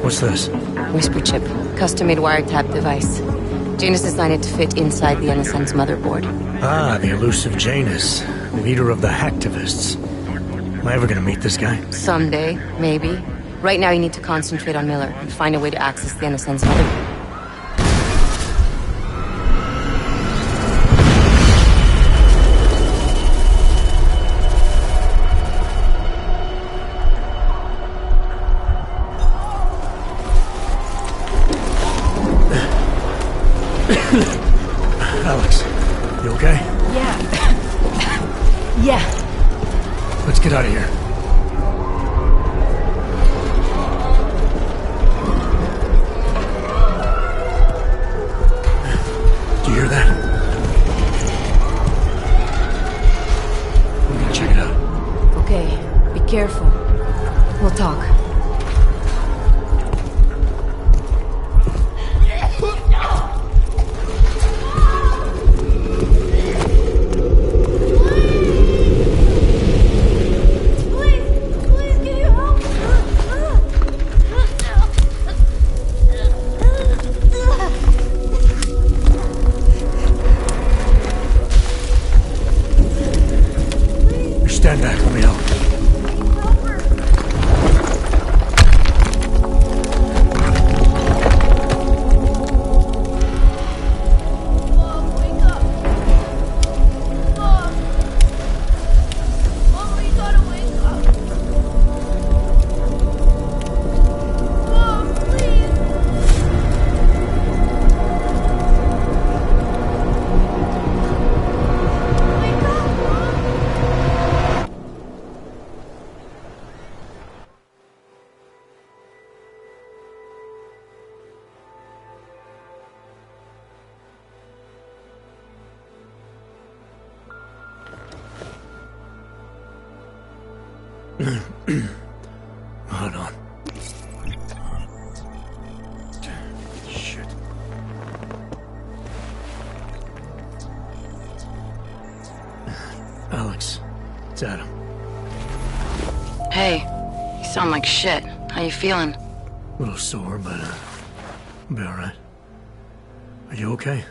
What's this? Whisper chip. Custom-made wiretap device. Janus designed it to fit inside the NSN's motherboard. Ah, the elusive Janus. Leader of the hacktivists. Am I ever gonna meet this guy? Someday, maybe. Right now you need to concentrate on Miller and find a way to access the NSN's motherboard. Alex, you okay? Yeah. Yeah. Let's get out of here. Do you hear that? We're gonna check it out. Okay, be careful. We'll talk. Stand back, let me help. Hold on. Shit. Alex, it's Adam. Hey, you sound like shit. How you feeling? A little sore, but I'll be alright. Are you okay?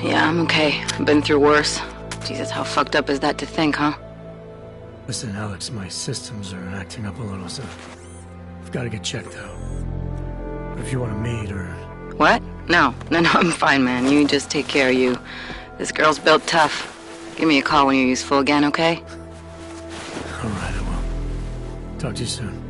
Yeah, I'm okay. I've been through worse. Jesus, how fucked up is that to think, huh? Listen, Alex, my systems are acting up a little, so I've got to get checked out. But if you want to meet or... What? No, I'm fine, man. You just take care of you. This girl's built tough. Give me a call when you're useful again, okay? Alright, I will. Talk to you soon.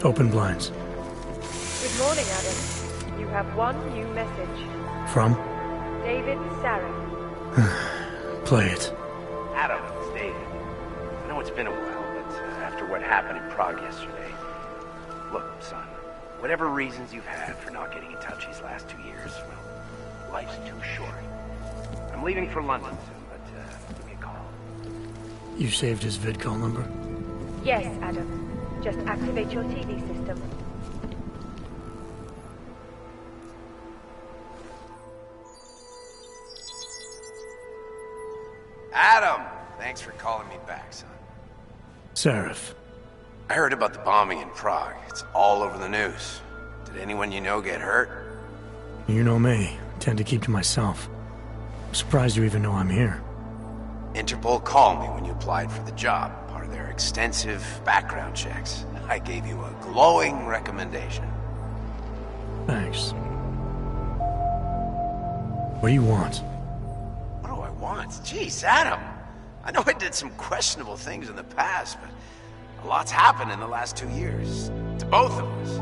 Open blinds. Good morning, Adam. You have one new message. From? David Sarah. Play it. Adam, it's David. I know it's been a while, but after what happened in Prague yesterday... Look, son, whatever reasons you've had for not getting in touch these last 2 years, well, life's too short. I'm leaving for London soon, but give me a call. You saved his vidcall number? Yes, Adam. Just activate your TV system. Adam! Thanks for calling me back, son. Seraph. I heard about the bombing in Prague. It's all over the news. Did anyone you know get hurt? You know me. I tend to keep to myself. I'm surprised you even know I'm here. Interpol called me when you applied for the job. Part of their extensive background checks. I gave you a glowing recommendation. Thanks. What do you want? What do I want? Jeez, Adam. I know I did some questionable things in the past, but a lot's happened in the last 2 years. To both of us.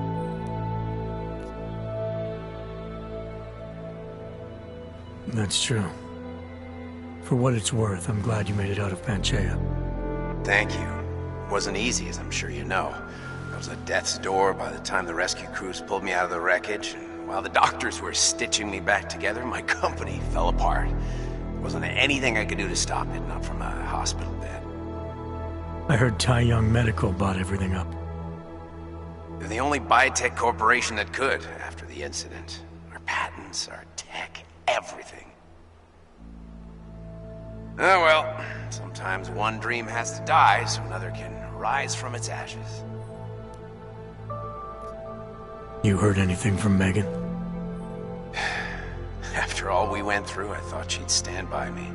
That's true. For what it's worth, I'm glad you made it out of Panchaea. Thank you. It wasn't easy, as I'm sure you know. I was at death's door by the time the rescue crews pulled me out of the wreckage, and while the doctors were stitching me back together, my company fell apart. There wasn't anything I could do to stop it, not from a hospital bed. I heard Tai Young Medical bought everything up. They're the only biotech corporation that could, after the incident. Our patents, our tech, everything. Oh well, sometimes one dream has to die so another can rise from its ashes. You heard anything from Megan? After all we went through, I thought she'd stand by me.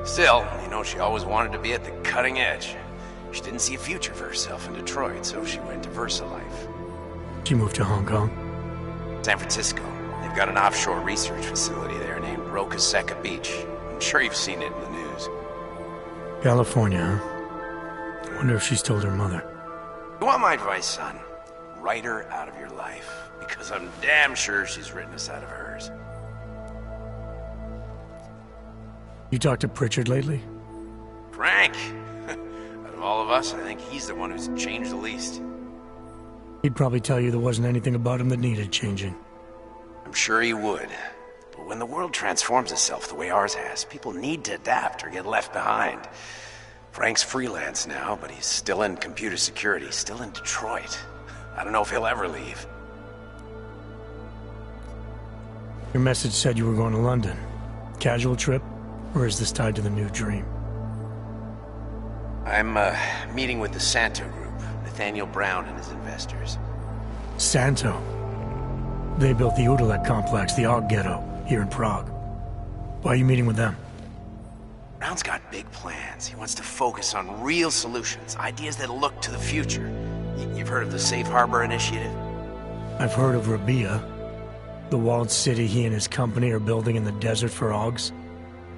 Still, you know, she always wanted to be at the cutting edge. She didn't see a future for herself in Detroit, so she went to VersaLife. She moved to Hong Kong? San Francisco. They've got an offshore research facility there named Roca Seca Beach. I'm sure you've seen it in the news. California, huh? I wonder if she's told her mother. You want my advice, son? Write her out of your life. Because I'm damn sure she's written us out of hers. You talked to Pritchard lately? Frank! Out of all of us, I think he's the one who's changed the least. He'd probably tell you there wasn't anything about him that needed changing. I'm sure he would. But when the world transforms itself the way ours has, people need to adapt or get left behind. Frank's freelance now, but he's still in computer security, still in Detroit. I don't know if he'll ever leave. Your message said you were going to London. Casual trip? Or is this tied to the new dream? I'm, meeting with the Santo Group, Nathaniel Brown and his investors. Santo? They built the Udalek complex, the Og Ghetto, here in Prague. Why are you meeting with them? Brown's got big plans. He wants to focus on real solutions, ideas that look to the future. You've heard of the Safe Harbor Initiative? I've heard of Rabia, the walled city he and his company are building in the desert for Ogs.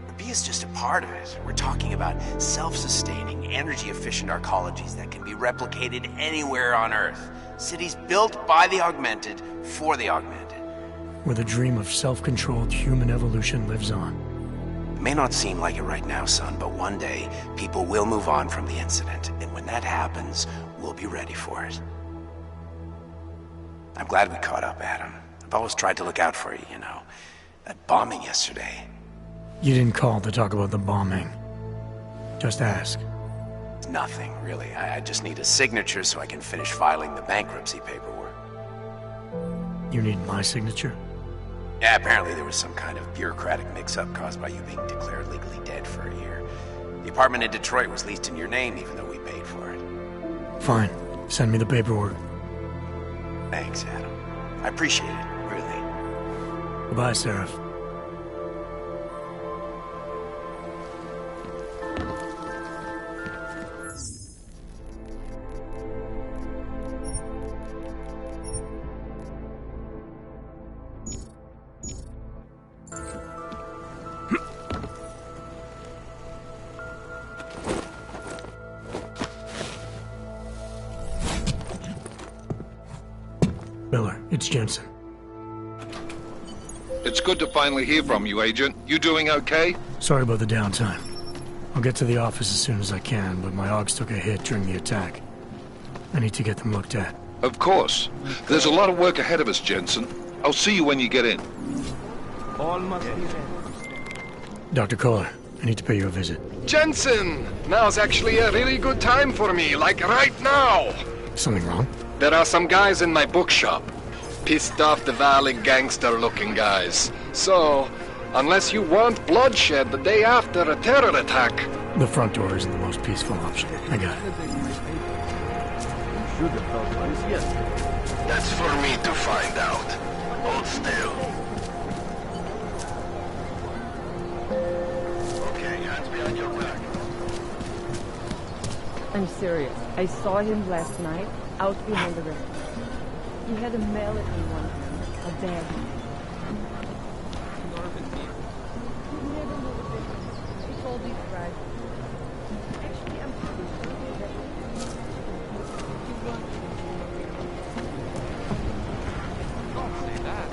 Rabia's just a part of it. We're talking about self-sustaining, energy-efficient arcologies that can be replicated anywhere on Earth. Cities built by the augmented, for the augmented. Where the dream of self-controlled human evolution lives on. It may not seem like it right now, son, but one day, people will move on from the incident. And when that happens, we'll be ready for it. I'm glad we caught up, Adam. I've always tried to look out for you, you know. That bombing yesterday. You didn't call to talk about the bombing. Just ask. It's nothing, really. I just need a signature so I can finish filing the bankruptcy paperwork. You need my signature? Yeah, apparently there was some kind of bureaucratic mix-up caused by you being declared legally dead for a year. The apartment in Detroit was leased in your name even though we paid for it. Fine. Send me the paperwork. Thanks, Adam. I appreciate it, really. Goodbye, Seraph. Miller, it's Jensen. It's good to finally hear from you, Agent. You doing okay? Sorry about the downtime. I'll get to the office as soon as I can, but my Augs took a hit during the attack. I need to get them looked at. Of course. There's a lot of work ahead of us, Jensen. I'll see you when you get in. All must be ready. Dr. Kohler, I need to pay you a visit. Jensen! Now's actually a really good time for me, like right now! Something wrong? There are some guys in my bookshop. Pissed off the Valley gangster-looking guys. So, unless you want bloodshed the day after a terror attack... The front door isn't the most peaceful option. I got it. That's for me to find out. Hold still. Okay, hands behind your back. I'm serious. I saw him last night, out behind the restaurant. He had a mallet in one hand, a bag. It's all these guys. Actually, I'm pretty sure that Don't say that.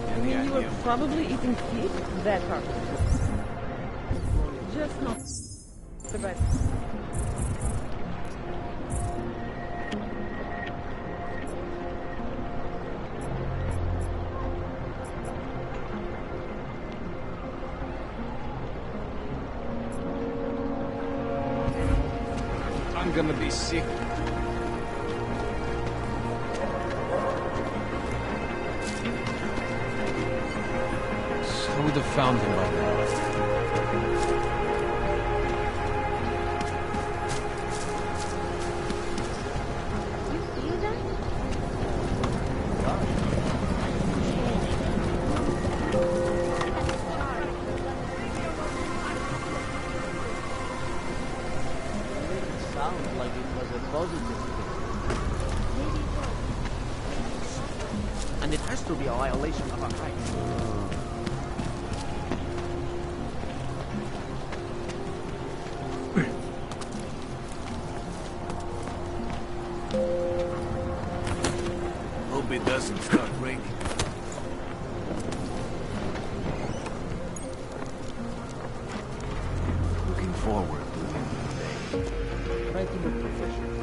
I mean, you were probably eating feet that hard. Just not the rest. I'm gonna be sick. So would have found him by now. positive. And it has to be a violation of our rights. Hope it doesn't start raining. Looking forward to the end of the day. Try to look professional.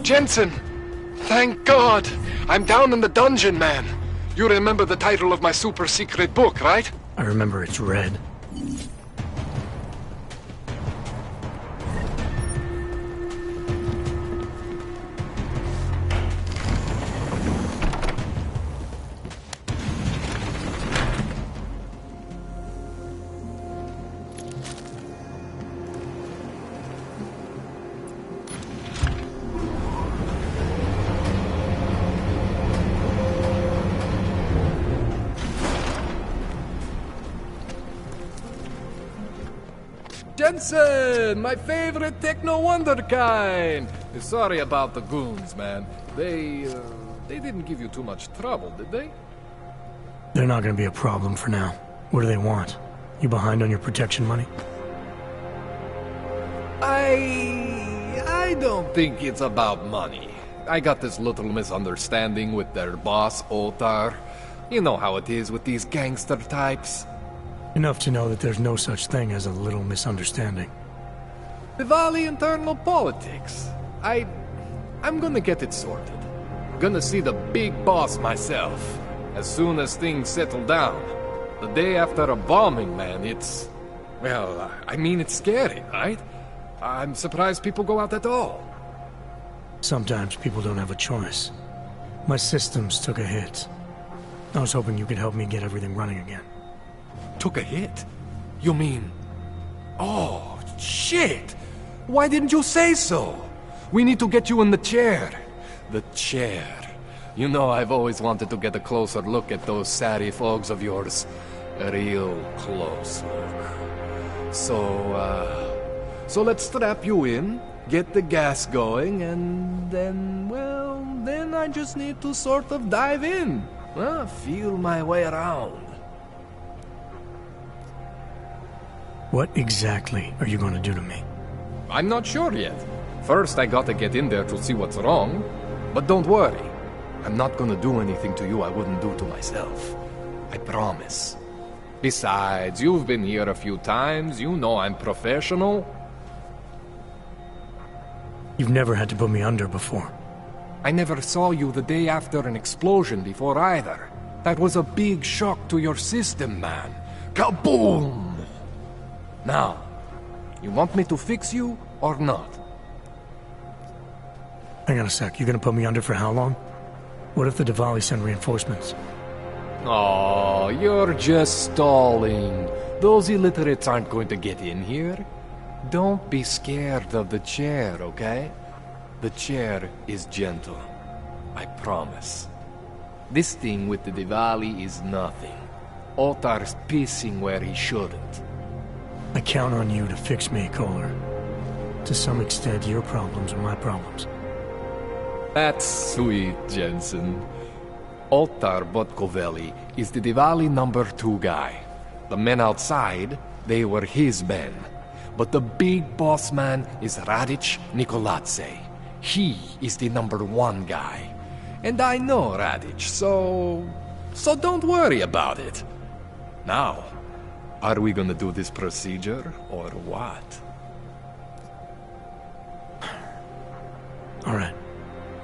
Jensen! Thank God! I'm down in the dungeon, man. You remember the title of my super secret book, right? I remember it's red. Jensen, my favorite techno wonderkind. Sorry about the goons, man. They didn't give you too much trouble, did they? They're not gonna be a problem for now. What do they want? You behind on your protection money? I don't think it's about money. I got this little misunderstanding with their boss, Otar. You know how it is with these gangster types. Enough to know that there's no such thing as a little misunderstanding. Diwali internal politics. I'm gonna get it sorted. Gonna see the big boss myself. As soon as things settle down. The day after a bombing, man, it's... Well, I mean, it's scary, right? I'm surprised people go out at all. Sometimes people don't have a choice. My systems took a hit. I was hoping you could help me get everything running again. Took a hit? You mean... Oh, shit! Why didn't you say so? We need to get you in the chair. The chair. You know I've always wanted to get a closer look at those satty folks of yours. A real close look. So let's strap you in, get the gas going, and then, well, then I just need to sort of dive in. Feel my way around. What exactly are you going to do to me? I'm not sure yet. First, I gotta get in there to see what's wrong. But don't worry. I'm not gonna do anything to you I wouldn't do to myself. I promise. Besides, you've been here a few times. You know I'm professional. You've never had to put me under before. I never saw you the day after an explosion before either. That was a big shock to your system, man. Kaboom! Now, you want me to fix you or not? Hang on a sec, you're gonna put me under for how long? What if the Diwali send reinforcements? Oh, you're just stalling. Those illiterates aren't going to get in here. Don't be scared of the chair, okay? The chair is gentle. I promise. This thing with the Diwali is nothing. Otar's pissing where he shouldn't. I count on you to fix me, Kohler. To some extent, your problems are my problems. That's sweet, Jensen. Otar Botkoveli is the Diwali #2 guy. The men outside, they were his men. But the big boss man is Radic Nikoladze. He is the #1 guy. And I know Radic, so don't worry about it. Now, are we gonna do this procedure, or what? All right.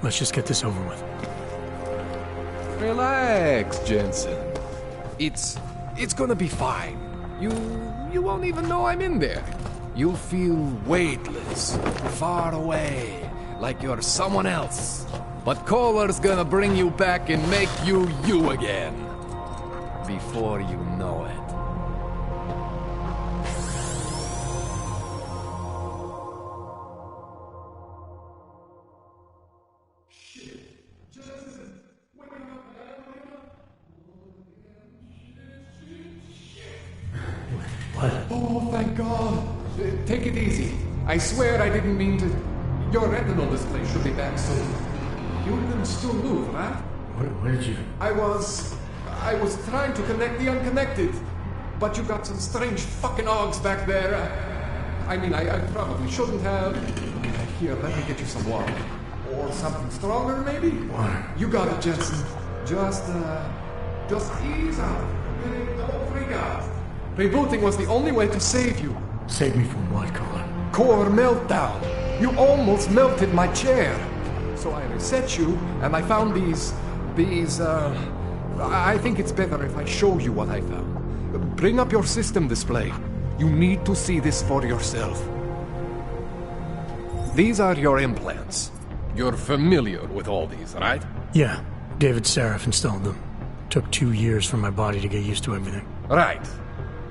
Let's just get this over with. Relax, Jensen. It's gonna be fine. You won't even know I'm in there. You'll feel weightless, far away, like you're someone else. But Kohler's gonna bring you back and make you you again. Before you know it. Oh, thank God. Take it easy. I swear I didn't mean to... Your retinal display should be back soon. You can still move, right? Where did you... I was I was trying to connect the unconnected. But you got some strange fucking Augs back there. I probably shouldn't have. Here, let me get you some water. Or something stronger, maybe? Water. You got it, Jensen. Just ease out. Don't freak out. Rebooting was the only way to save you. Save me from what, Kohler? Core meltdown. You almost melted my chair. So I reset you, and I found these, I think it's better if I show you what I found. Bring up your system display. You need to see this for yourself. These are your implants. You're familiar with all these, right? Yeah. David Seraph installed them. Took 2 years for my body to get used to everything. Right.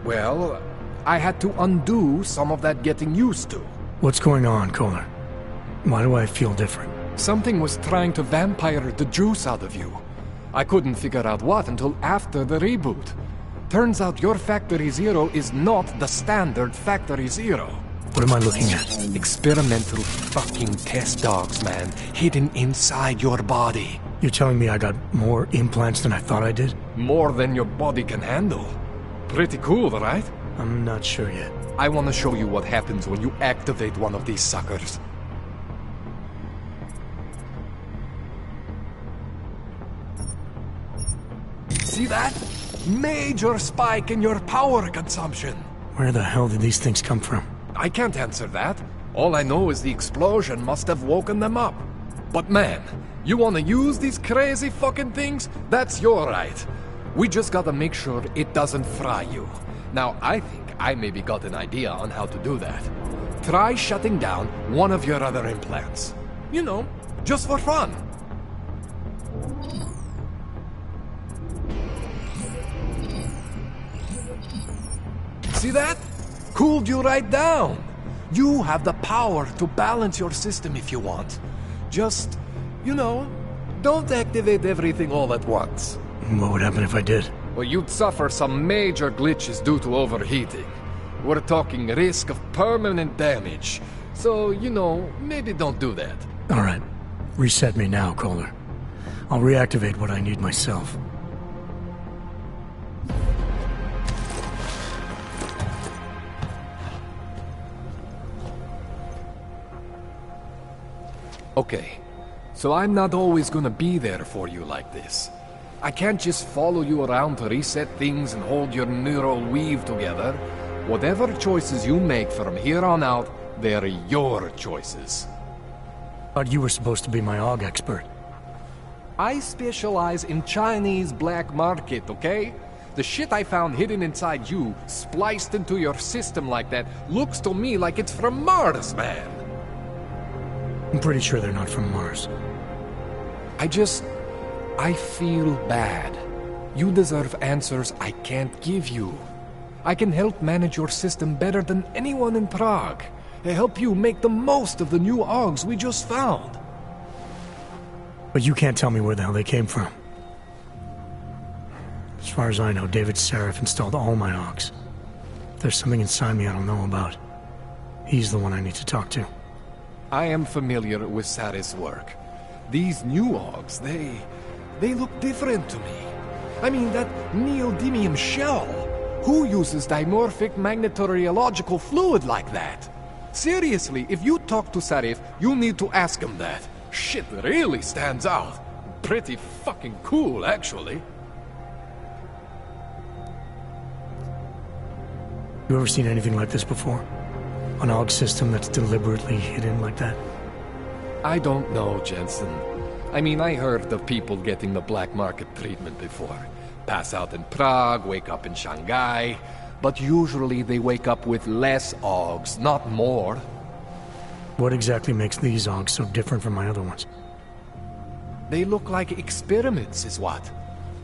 Well, I had to undo some of that getting used to. What's going on, Kohler? Why do I feel different? Something was trying to vampire the juice out of you. I couldn't figure out what until after the reboot. Turns out your Factory Zero is not the standard Factory Zero. What am I looking at? Experimental fucking test dogs, man. Hidden inside your body. You're telling me I got more implants than I thought I did? More than your body can handle. Pretty cool, right? I'm not sure yet. I want to show you what happens when you activate one of these suckers. See that? Major spike in your power consumption. Where the hell did these things come from? I can't answer that. All I know is the explosion must have woken them up. But man, you want to use these crazy fucking things? That's your right. We just gotta make sure it doesn't fry you. Now, I think I maybe got an idea on how to do that. Try shutting down one of your other implants. You know, just for fun. See that? Cooled you right down. You have the power to balance your system if you want. Just, don't activate everything all at once. What would happen if I did? Well, you'd suffer some major glitches due to overheating. We're talking risk of permanent damage. So, maybe don't do that. All right. Reset me now, Kohler. I'll reactivate what I need myself. Okay, so I'm not always gonna be there for you like this. I can't just follow you around to reset things and hold your neural weave together. Whatever choices you make from here on out, they're your choices. Thought you were supposed to be my AUG expert. I specialize in Chinese black market, okay? The shit I found hidden inside you, spliced into your system like that, looks to me like it's from Mars, man. I'm pretty sure they're not from Mars. I feel bad. You deserve answers I can't give you. I can help manage your system better than anyone in Prague. I help you make the most of the new AUGs we just found. But you can't tell me where the hell they came from. As far as I know, David Seraph installed all my AUGs. If there's something inside me I don't know about, he's the one I need to talk to. I am familiar with Sarah's work. These new AUGs, they look different to me. I mean, that neodymium shell. Who uses dimorphic magnetorheological fluid like that? Seriously, if you talk to Sarif, you need to ask him that. Shit really stands out. Pretty fucking cool, actually. You ever seen anything like this before? An AUG system that's deliberately hidden like that? I don't know, Jensen. I mean, I heard of people getting the black market treatment before. Pass out in Prague, wake up in Shanghai. But usually they wake up with less AUGs, not more. What exactly makes these AUGs so different from my other ones? They look like experiments, is what.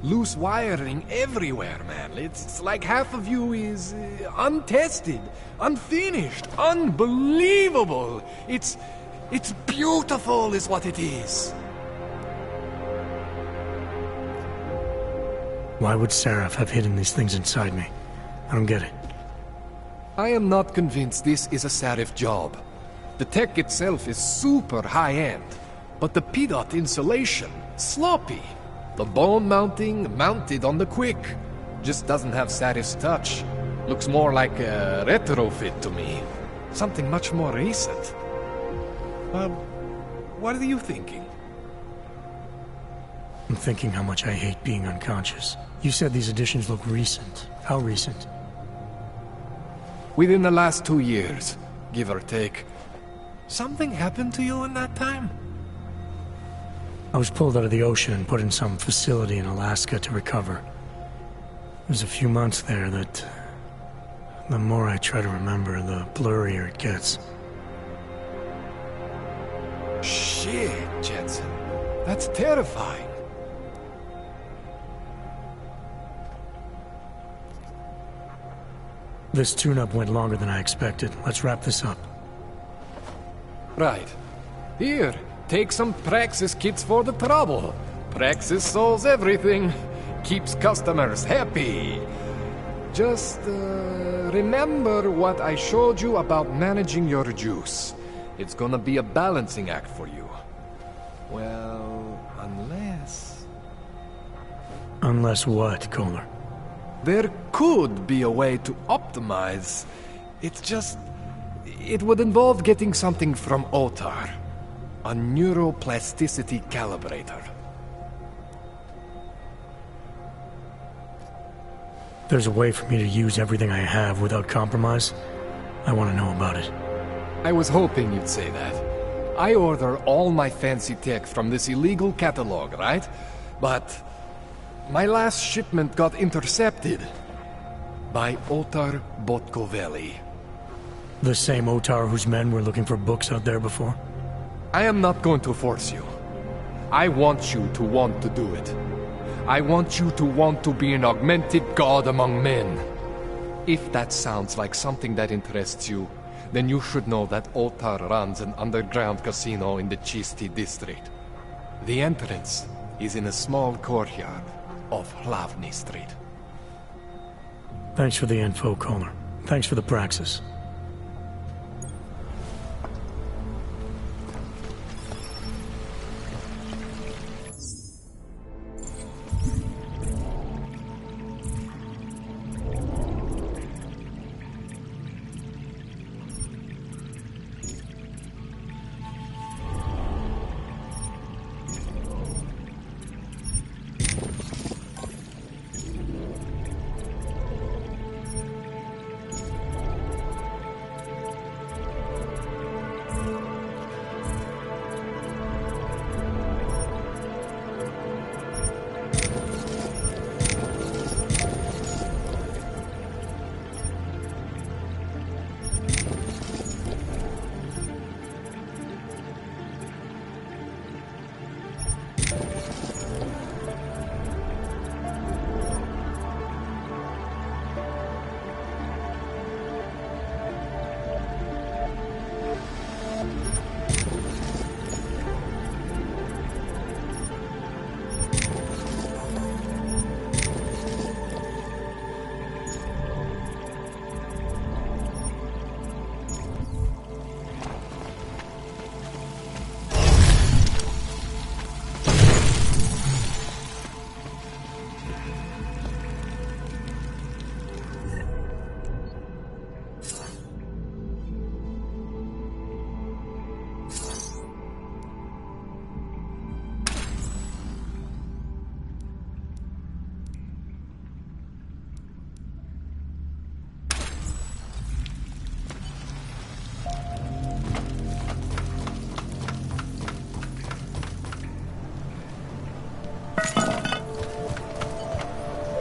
Loose wiring everywhere, man. It's like half of you is untested, unfinished, unbelievable. It's beautiful is what it is. Why would Seraph have hidden these things inside me? I don't get it. I am not convinced this is a Sarif job. The tech itself is super high-end, but the PDOT insulation, sloppy. The bone mounting mounted on the quick. Just doesn't have Satis touch. Looks more like a retrofit to me. Something much more recent. What are you thinking? I'm thinking how much I hate being unconscious. You said these additions look recent. How recent? Within the last 2 years, give or take. Something happened to you in that time? I was pulled out of the ocean and put in some facility in Alaska to recover. It was a few months there that... the more I try to remember, the blurrier it gets. Shit, Jensen. That's terrifying. This tune-up went longer than I expected. Let's wrap this up. Right. Here, take some Praxis kits for the trouble. Praxis solves everything. Keeps customers happy. Just, remember what I showed you about managing your juice. It's gonna be a balancing act for you. Well, unless... Unless what, Kohler? There could be a way to optimize. It's just... it would involve getting something from Otar. A neuroplasticity calibrator. There's a way for me to use everything I have without compromise? I want to know about it. I was hoping you'd say that. I order all my fancy tech from this illegal catalog, right? But... my last shipment got intercepted. By Otar Botkoveli. The same Otar whose men were looking for books out there before? I am not going to force you. I want you to want to do it. I want you to want to be an augmented god among men. If that sounds like something that interests you, then you should know that Otar runs an underground casino in the Chisti district. The entrance is in a small courtyard of Hlavny Street. Thanks for the info, Kohler. Thanks for the praxis.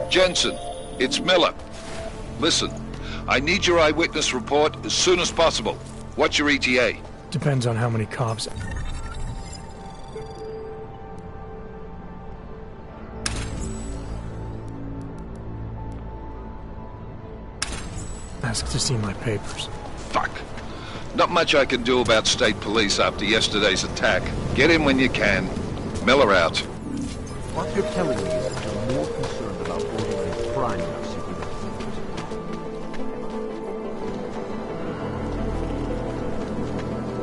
Jensen, it's Miller. Listen, I need your eyewitness report as soon as possible. What's your ETA? Depends on how many cops... Ask to see my papers. Fuck. Not much I can do about state police after yesterday's attack. Get in when you can. Miller out. What you're telling me is that you're more concerned about ordering crime in our city than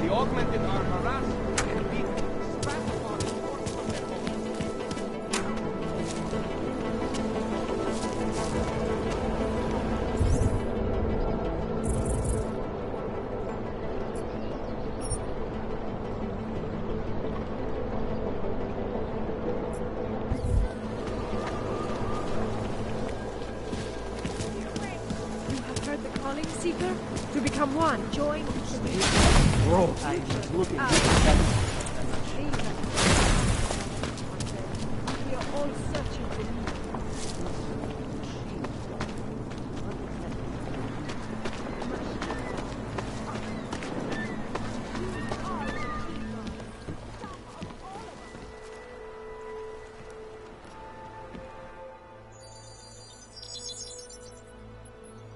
The augmented are harassed and beaten. Spat upon and forced from their homes. Come on, join. Bro, I'm looking. We are all searching for you.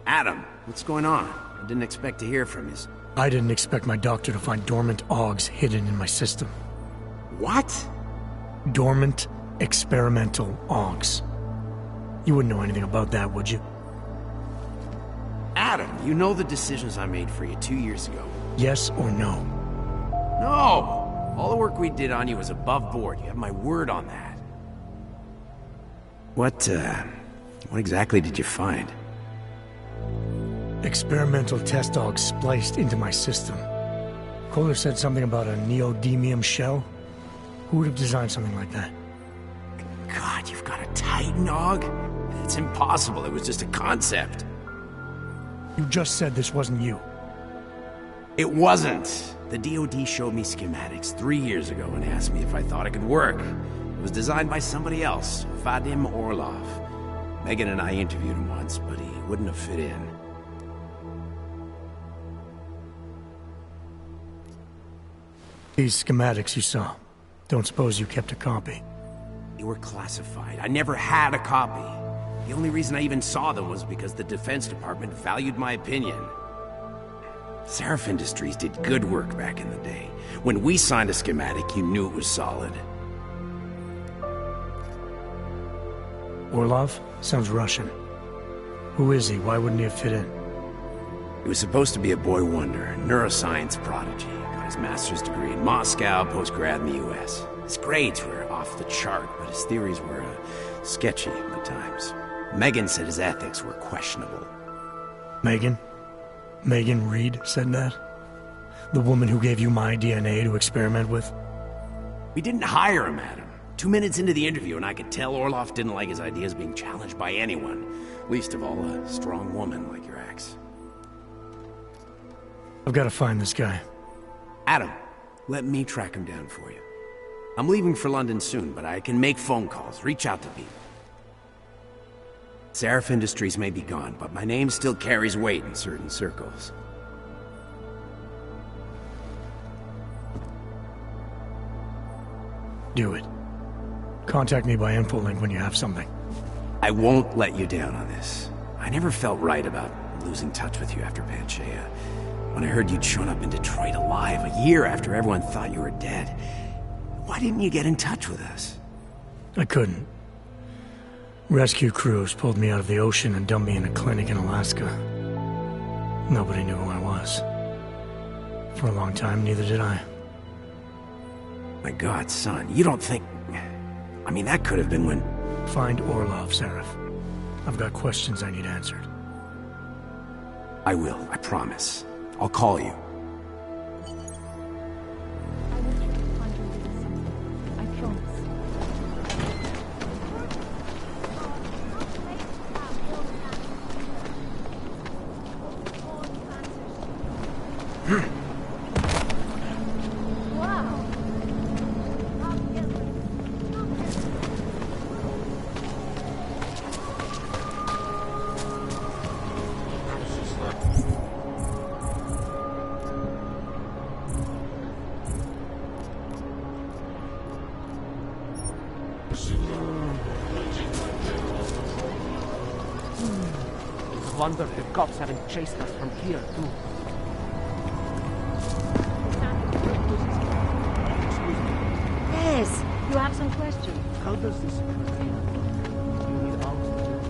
Adam, what's going on? I didn't expect to hear from you. I didn't expect my doctor to find dormant augs hidden in my system. What? Dormant experimental augs. You wouldn't know anything about that, would you? Adam, you know the decisions I made for you 2 years ago. Yes or no? No! All the work we did on you was above board. You have my word on that. What exactly did you find? Experimental test augs spliced into my system. Kohler said something about a neodymium shell. Who would have designed something like that? God, you've got a Titan aug? It's impossible. It was just a concept. You just said this wasn't you. It wasn't. The DoD showed me schematics 3 years ago and asked me if I thought it could work. It was designed by somebody else, Vadim Orlov. Megan and I interviewed him once, but he wouldn't have fit in. These schematics you saw. Don't suppose you kept a copy? They were classified. I never had a copy. The only reason I even saw them was because the Defense Department valued my opinion. Seraph Industries did good work back in the day. When we signed a schematic, you knew it was solid. Orlov? Sounds Russian. Who is he? Why wouldn't he have fit in? He was supposed to be a boy wonder, a neuroscience prodigy. Got his master's degree in Moscow, post-grad in the US. His grades were off the chart, but his theories were sketchy at times. Megan said his ethics were questionable. Megan? Megan Reed said that? The woman who gave you my DNA to experiment with? We didn't hire him, Adam. 2 minutes into the interview, and I could tell Orlov didn't like his ideas being challenged by anyone. Least of all, a strong woman like your ex. I've got to find this guy. Adam, let me track him down for you. I'm leaving for London soon, but I can make phone calls, reach out to people. Seraph Industries may be gone, but my name still carries weight in certain circles. Do it. Contact me by infolink when you have something. I won't let you down on this. I never felt right about losing touch with you after Panchea. When I heard you'd shown up in Detroit alive a year after everyone thought you were dead. Why didn't you get in touch with us? I couldn't. Rescue crews pulled me out of the ocean and dumped me in a clinic in Alaska. Nobody knew who I was. For a long time, neither did I. My God, son, you don't think... I mean, that could have been when... Find Orlov, Seraph. I've got questions I need answered. I will, I promise. I'll call you. I promise. Wonder if cops haven't chased us from here, too. Yes, you have some questions. How does this work? You need answers.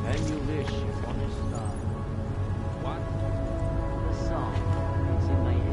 And you wish on a star. What? The song is in my head.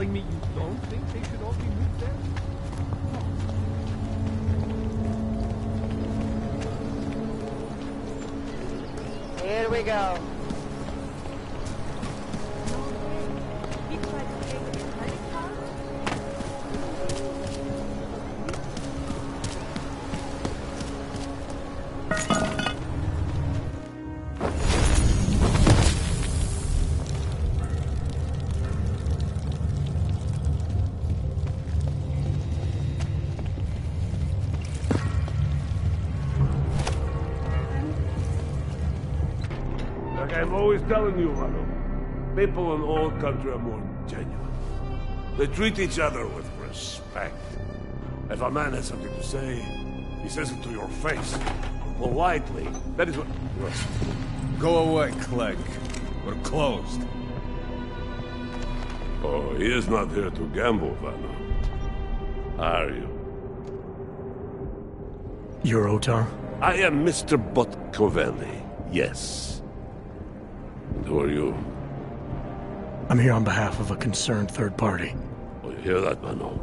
telling me you don't think they should all be moved there? Here we go. Like I'm always telling you, Vano, people in old country are more genuine. They treat each other with respect. If a man has something to say, he says it to your face. Politely. That is what... Go away, Clegg. We're closed. Oh, he is not here to gamble, Vano. Are you? You're Otar? I am Mr. Botkovelli, yes. And who are you? I'm here on behalf of a concerned third party. Oh, you hear that, Vano?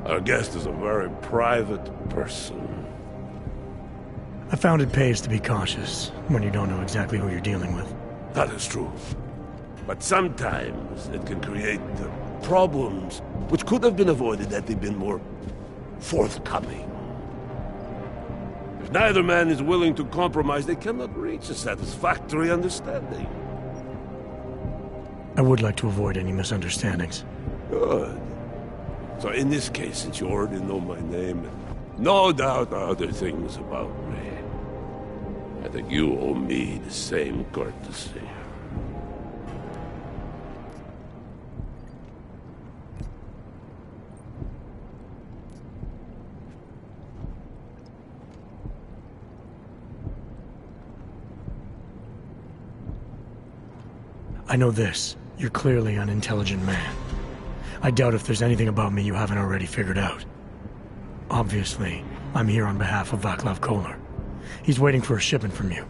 Our guest is a very private person. I found it pays to be cautious when you don't know exactly who you're dealing with. That is true. But sometimes it can create problems which could have been avoided had they been more forthcoming. If neither man is willing to compromise, they cannot reach a satisfactory understanding. I would like to avoid any misunderstandings. Good. So in this case, since you already know my name, and no doubt other things about me, I think you owe me the same courtesy. I know this. You're clearly an intelligent man. I doubt if there's anything about me you haven't already figured out. Obviously, I'm here on behalf of Vaclav Kolar. He's waiting for a shipment from you.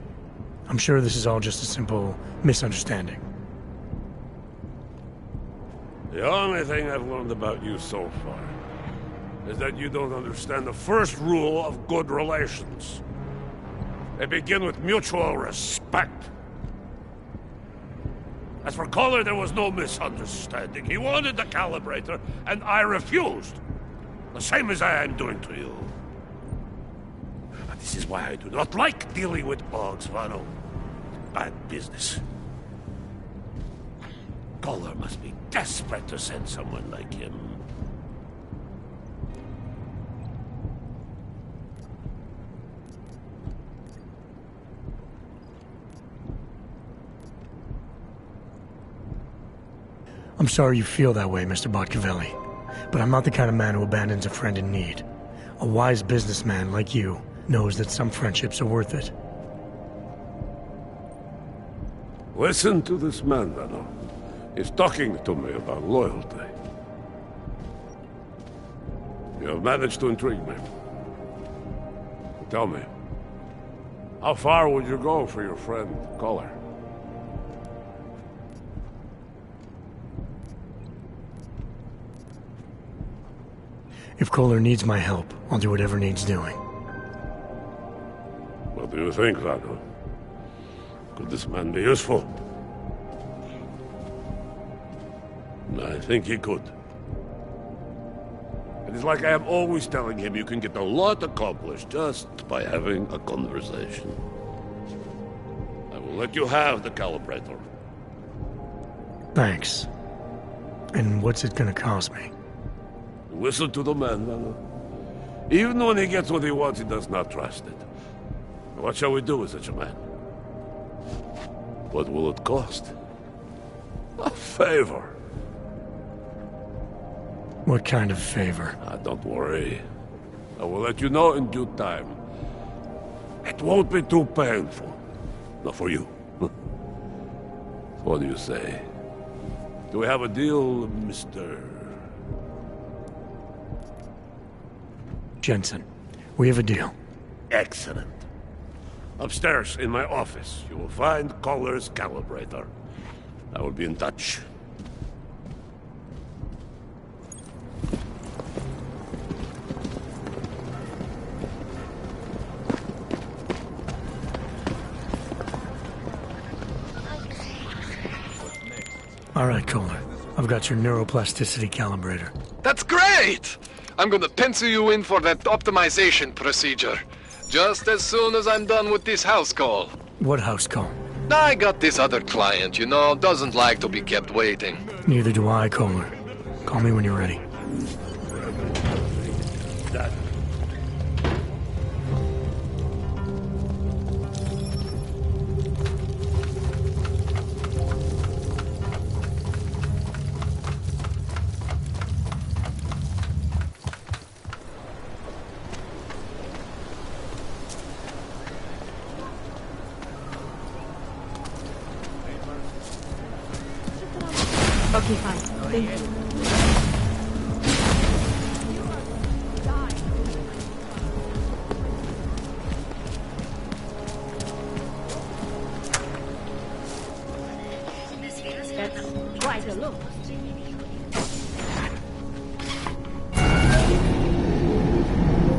I'm sure this is all just a simple misunderstanding. The only thing I've learned about you so far is that you don't understand the first rule of good relations. They begin with mutual respect. As for Kolar, there was no misunderstanding. He wanted the calibrator, and I refused. The same as I am doing to you. But this is why I do not like dealing with bugs, Vano. Bad business. Kolar must be desperate to send someone like him. I'm sorry you feel that way, Mr. Botkovelli, but I'm not the kind of man who abandons a friend in need. A wise businessman like you knows that some friendships are worth it. Listen to this man, Vano. He's talking to me about loyalty. You have managed to intrigue me. Tell me, how far would you go for your friend, Kolar? If Kolar needs my help, I'll do whatever needs doing. What do you think, Vano? Could this man be useful? I think he could. It is like I am always telling him, you can get a lot accomplished just by having a conversation. I will let you have the calibrator. Thanks. And what's it gonna cost me? Listen to the man, Vano. Even when he gets what he wants, he does not trust it. What shall we do with such a man? What will it cost? A favor. What kind of favor? Don't worry. I will let you know in due time. It won't be too painful. Not for you. What do you say? Do we have a deal, Mr. Jensen? We have a deal. Excellent. Upstairs in my office, you will find Kolar's calibrator. I will be in touch. All right, Kohler. I've got your neuroplasticity calibrator. That's great! I'm gonna pencil you in for that optimization procedure. Just as soon as I'm done with this house call. What house call? I got this other client, doesn't like to be kept waiting. Neither do I, Kohler. Call me when you're ready. Okay, fine. Thank you. That's quite a look.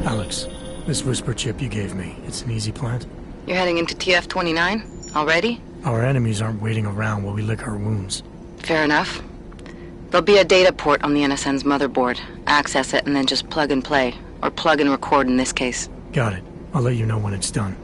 Alex, this whisper chip you gave me, it's an easy plant? You're heading into TF-29? Already? Our enemies aren't waiting around while we lick our wounds. Fair enough. There'll be a data port on the NSN's motherboard. Access it and then just plug and play. Or plug and record in this case. Got it. I'll let you know when it's done.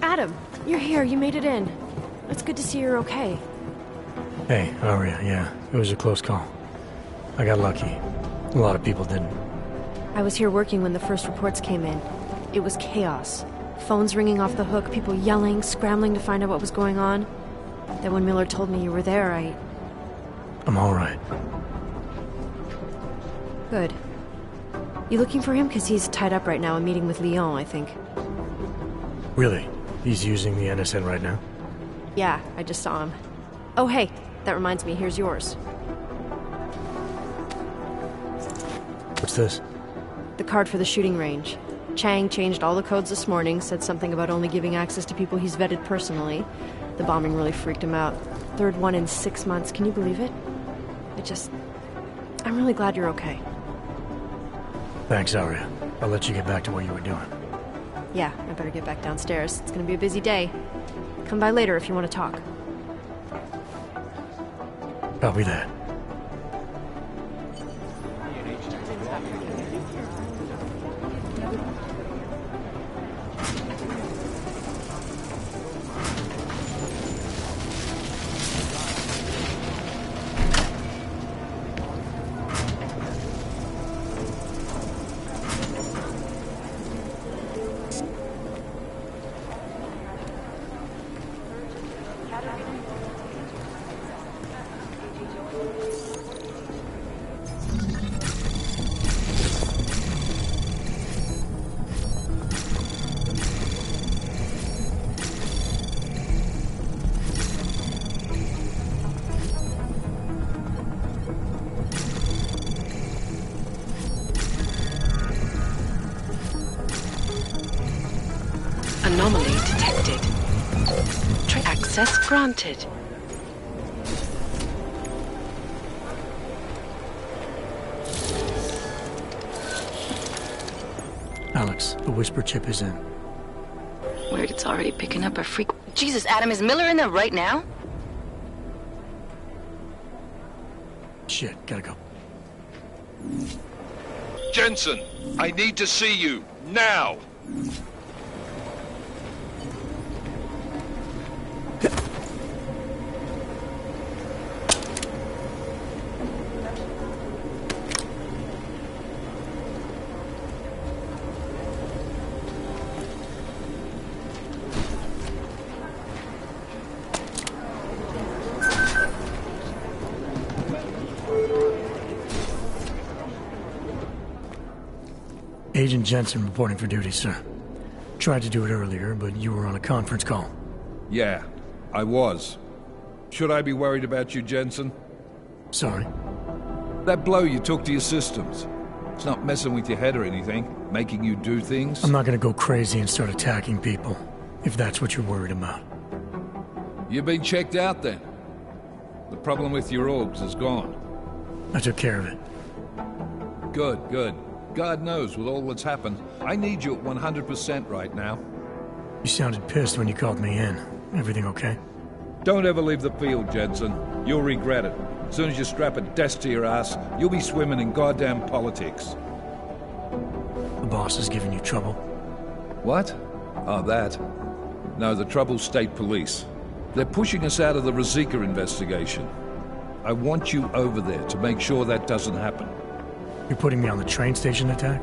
Adam, you're here. You made it in. It's good to see you're okay. Hey, Aria, yeah. It was a close call. I got lucky. A lot of people didn't. I was here working when the first reports came in. It was chaos. Phones ringing off the hook, people yelling, scrambling to find out what was going on. Then when Miller told me you were there, I'm all right. Good. You looking for him? Because he's tied up right now, and meeting with Lyon, I think. Really? He's using the NSN right now? Yeah, I just saw him. Oh, hey, that reminds me, here's yours. What's this? The card for the shooting range. Chang changed all the codes this morning, said something about only giving access to people he's vetted personally. The bombing really freaked him out. Third one in 6 months, can you believe it? I'm really glad you're okay. Thanks, Aria. I'll let you get back to what you were doing. Yeah, I better get back downstairs. It's gonna be a busy day. Come by later if you want to talk. Copy that. Anomaly detected. Access granted. Alex, the whisper chip is in. Weird, it's already picking up a freak. Jesus, Adam, is Miller in there right now? Shit, gotta go. Jensen, I need to see you, now! Agent Jensen reporting for duty, sir. Tried to do it earlier, but you were on a conference call. Yeah, I was. Should I be worried about you, Jensen? Sorry? That blow you took to your systems. It's not messing with your head or anything, making you do things. I'm not gonna go crazy and start attacking people, if that's what you're worried about. You've been checked out then. The problem with your orbs is gone. I took care of it. Good, good. God knows, with all that's happened, I need you at 100% right now. You sounded pissed when you called me in. Everything okay? Don't ever leave the field, Jensen. You'll regret it. As soon as you strap a desk to your ass, you'll be swimming in goddamn politics. The boss is giving you trouble. What? Oh, that. No, the trouble's state police. They're pushing us out of the Ruzicka investigation. I want you over there to make sure that doesn't happen. You're putting me on the train station attack?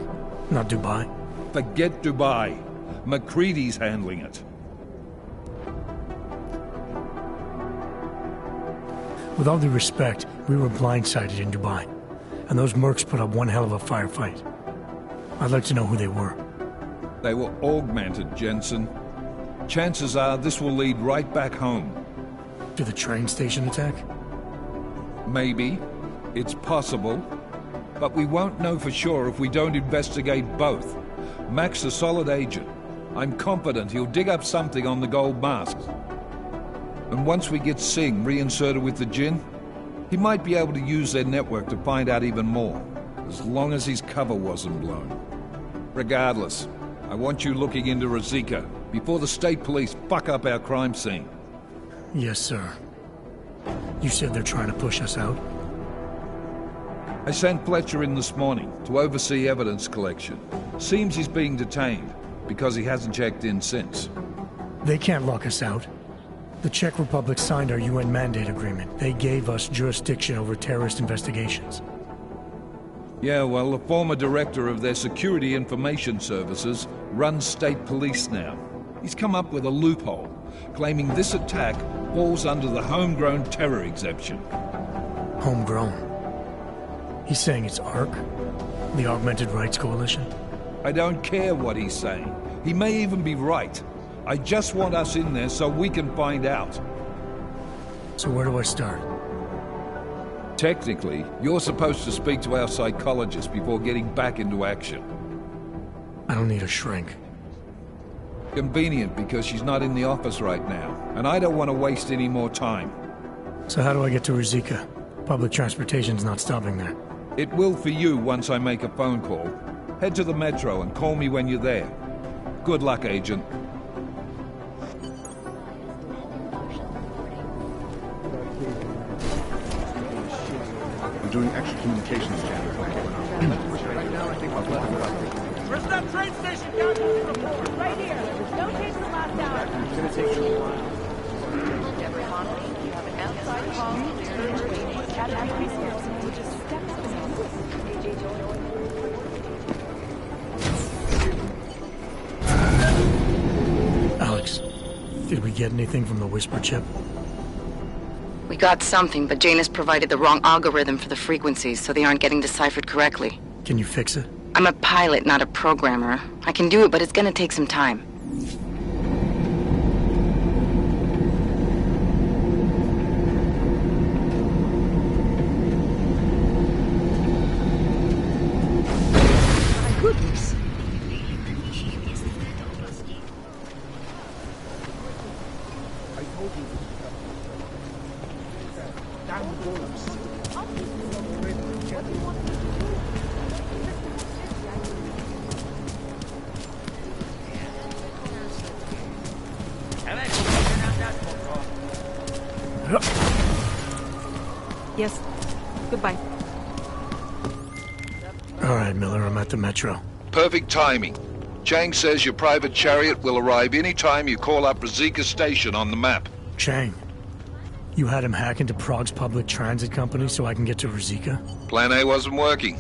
Not Dubai? Forget Dubai. McCready's handling it. With all due respect, we were blindsided in Dubai, and those mercs put up one hell of a firefight. I'd like to know who they were. They were augmented, Jensen. Chances are this will lead right back home. To the train station attack? Maybe. It's possible. But we won't know for sure if we don't investigate both. Mac's a solid agent. I'm confident he'll dig up something on the gold masks. And once we get Singh reinserted with the Jinn, he might be able to use their network to find out even more, as long as his cover wasn't blown. Regardless, I want you looking into Ruzicka before the state police fuck up our crime scene. Yes, sir. You said they're trying to push us out? I sent Fletcher in this morning to oversee evidence collection. Seems he's being detained, because he hasn't checked in since. They can't lock us out. The Czech Republic signed our UN mandate agreement. They gave us jurisdiction over terrorist investigations. Yeah, well, the former director of their security information services runs state police now. He's come up with a loophole, claiming this attack falls under the homegrown terror exemption. Homegrown? He's saying it's ARC? The Augmented Rights Coalition? I don't care what he's saying. He may even be right. I just want us in there so we can find out. So where do I start? Technically, you're supposed to speak to our psychologist before getting back into action. I don't need a shrink. Convenient, because she's not in the office right now, and I don't want to waste any more time. So how do I get to Ruzicka? Public transportation's not stopping there. It will for you once I make a phone call. Head to the metro and call me when you're there. Good luck, Agent. We're doing extra communications channels right now. I think I'll talk about it. Where's that train station, Captain? Right here. Don't take the last hour. It's gonna take you a while. Every Connolly, you have an outside call. Just step up Alex, did we get anything from the Whisper chip? We got something, but Jane has provided the wrong algorithm for the frequencies, so they aren't getting deciphered correctly. Can you fix it? I'm a pilot, not a programmer. I can do it, but it's gonna take some time. My goodness. I told you. Damn bullets. Yes. Goodbye. All right, Miller, I'm at the metro. Perfect timing. Chang says your private chariot will arrive any time you call up Ruzicka Station on the map. Chang, you had him hack into Prague's public transit company so I can get to Ruzicka? Plan A wasn't working.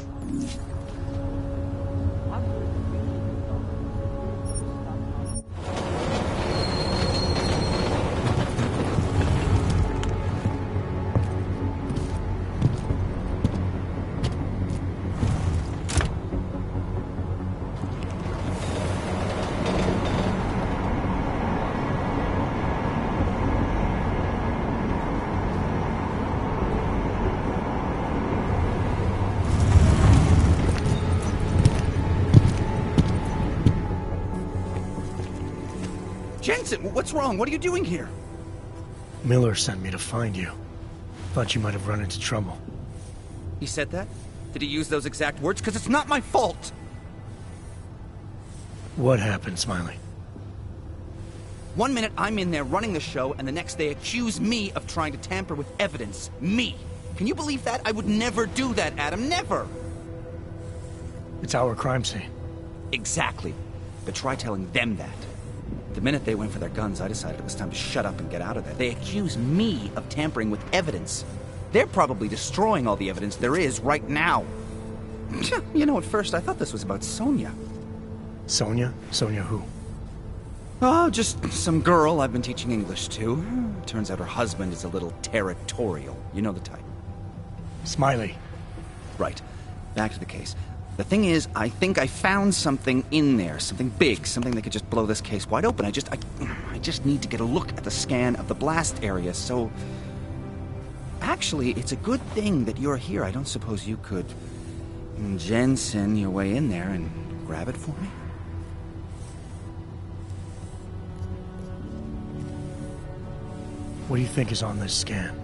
Jensen, what's wrong? What are you doing here? Miller sent me to find you. Thought you might have run into trouble. He said that? Did he use those exact words? Because it's not my fault! What happened, Smiley? 1 minute I'm in there running the show, and the next they accuse me of trying to tamper with evidence. Me! Can you believe that? I would never do that, Adam. Never! It's our crime scene. Exactly. But try telling them that. The minute they went for their guns, I decided it was time to shut up and get out of there. They accuse me of tampering with evidence. They're probably destroying all the evidence there is right now. You know, at first I thought this was about Sonia. Sonia? Sonia who? Oh, just some girl I've been teaching English to. Turns out her husband is a little territorial. You know the type. Smiley. Right. Back to the case. The thing is, I think I found something in there. Something big. Something that could just blow this case wide open. I just need to get a look at the scan of the blast area, so... Actually, it's a good thing that you're here. I don't suppose you could... Jensen your way in there and grab it for me? What do you think is on this scan?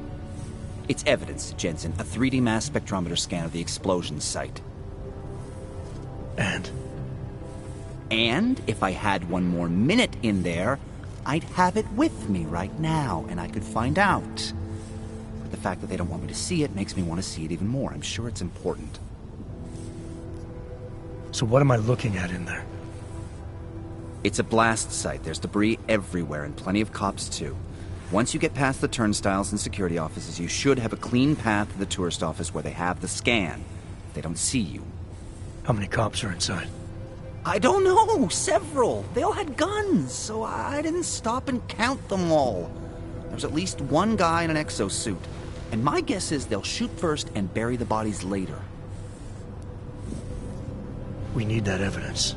It's evidence, Jensen. A 3D mass spectrometer scan of the explosion site. And? And if I had one more minute in there, I'd have it with me right now, and I could find out. But the fact that they don't want me to see it makes me want to see it even more. I'm sure it's important. So what am I looking at in there? It's a blast site. There's debris everywhere, and plenty of cops, too. Once you get past the turnstiles and security offices, you should have a clean path to the tourist office where they have the scan. They don't see you. How many cops are inside? I don't know. Several. They all had guns, so I didn't stop and count them all. There was at least one guy in an exosuit. And my guess is they'll shoot first and bury the bodies later. We need that evidence.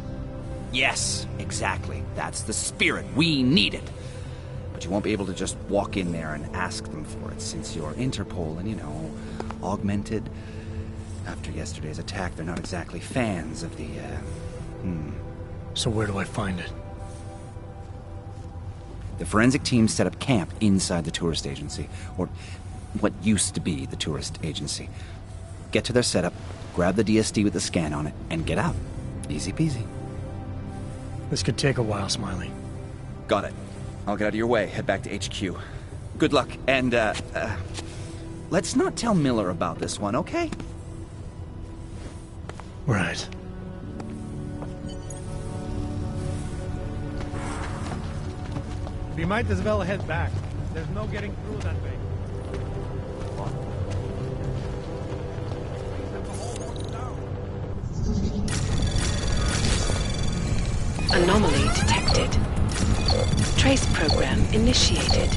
Yes, exactly. That's the spirit. We need it. But you won't be able to just walk in there and ask them for it, since you're Interpol and, you know, augmented. After yesterday's attack, they're not exactly fans of the, So where do I find it? The forensic team set up camp inside the tourist agency, or what used to be the tourist agency. Get to their setup, grab the DSD with the scan on it, and get out. Easy peasy. This could take a while, Smiley. Got it. I'll get out of your way, head back to HQ. Good luck, and, let's not tell Miller about this one, okay? Right. We might as well head back. There's no getting through that way. Anomaly detected. Trace program initiated.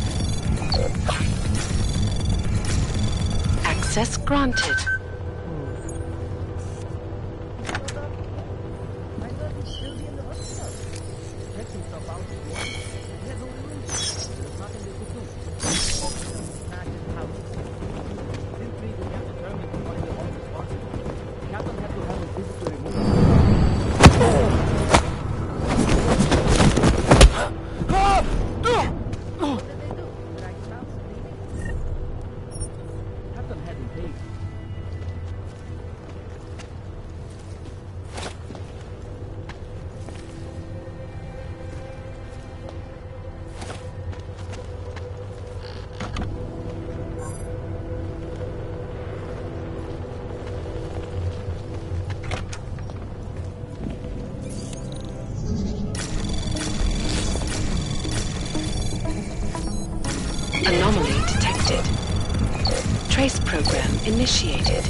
Access granted. Anomaly detected. Trace program initiated.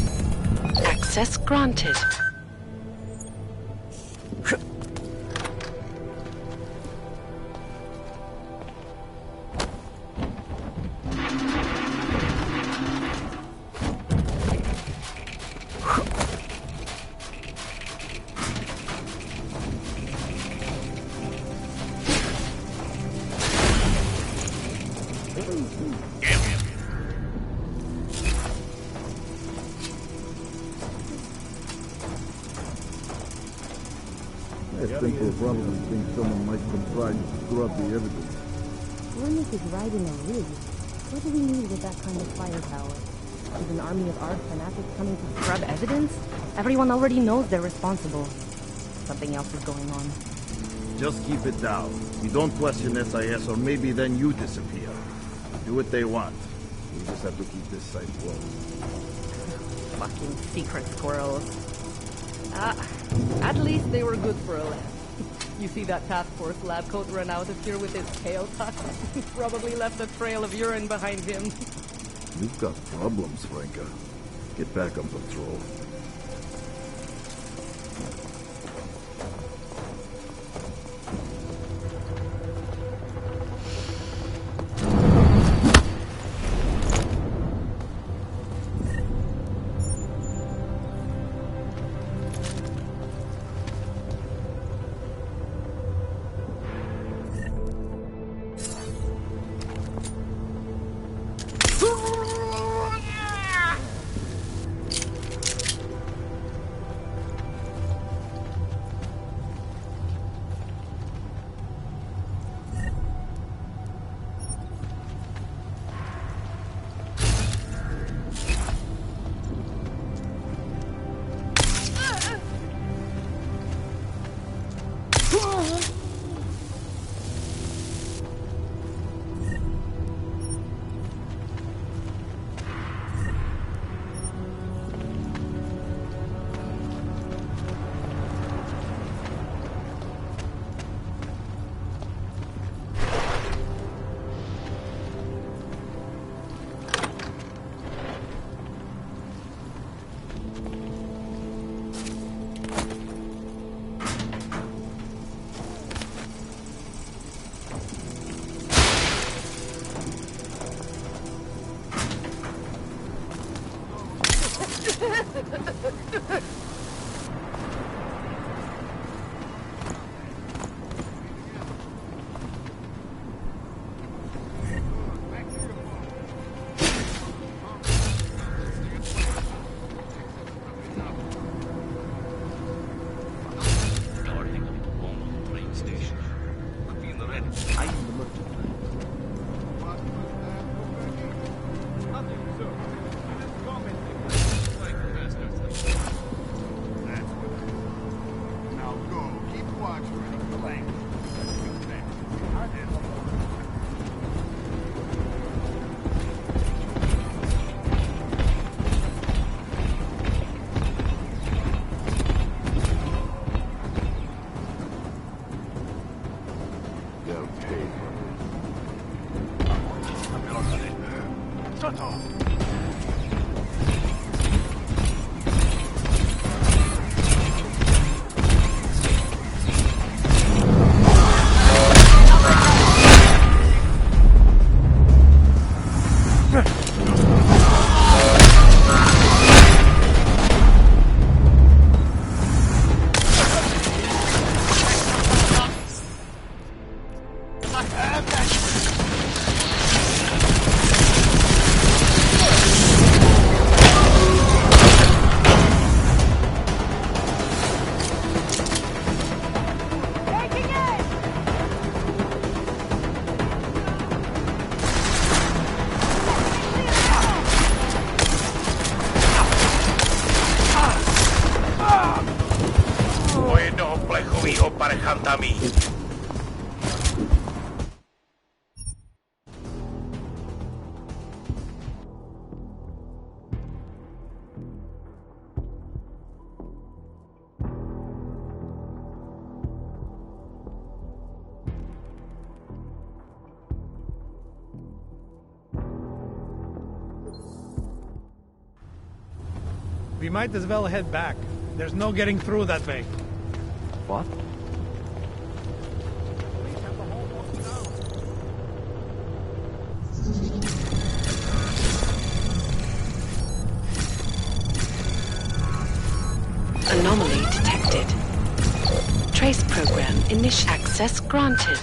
Access granted. I think we'll probably think someone might come try to screw up the evidence. Hornet is riding a rig. What do we need with that kind of firepower? Is an army of Ard fanatics coming to scrub evidence? Everyone already knows they're responsible. Something else is going on. Just keep it down. We don't question SIS, or maybe then you disappear. Do what they want. We just have to keep this site closed. Fucking secret squirrels. At least they were good for a laugh. You see that task force lab coat run out of here with his tail tucked? Probably left a trail of urine behind him. You've got problems, Franca. Get back on patrol. We might as well head back. There's no getting through that way. What? Anomaly detected. Trace program initial access granted.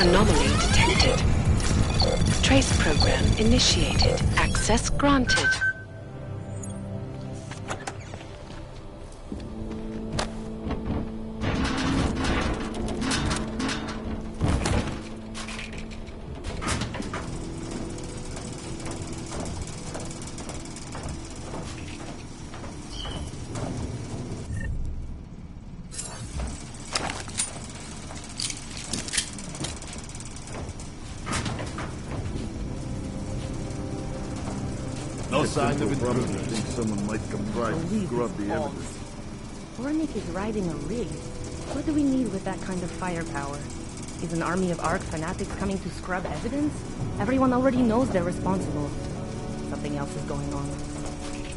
Anomaly detected. Trace program initiated. Access granted. No sign of intrusion. I think someone might come by to scrub the evidence. Ornik is riding a rig. What do we need with that kind of firepower? Is an army of ARC fanatics coming to scrub evidence? Everyone already knows they're responsible. Something else is going on.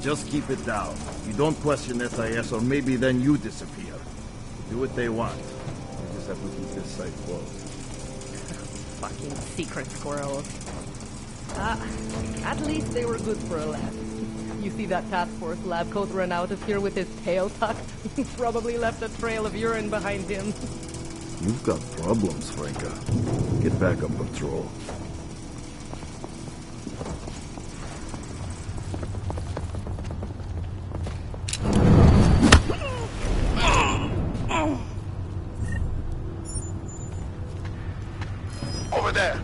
Just keep it down. You don't question SIS, or maybe then you disappear. Do what they want. We just have to keep this site closed. Fucking secret squirrels. At least they were good for a laugh. You see that task force lab coat run out of here with his tail tucked? Probably left a trail of urine behind him. You've got problems, Franca. Get back on patrol. Over there!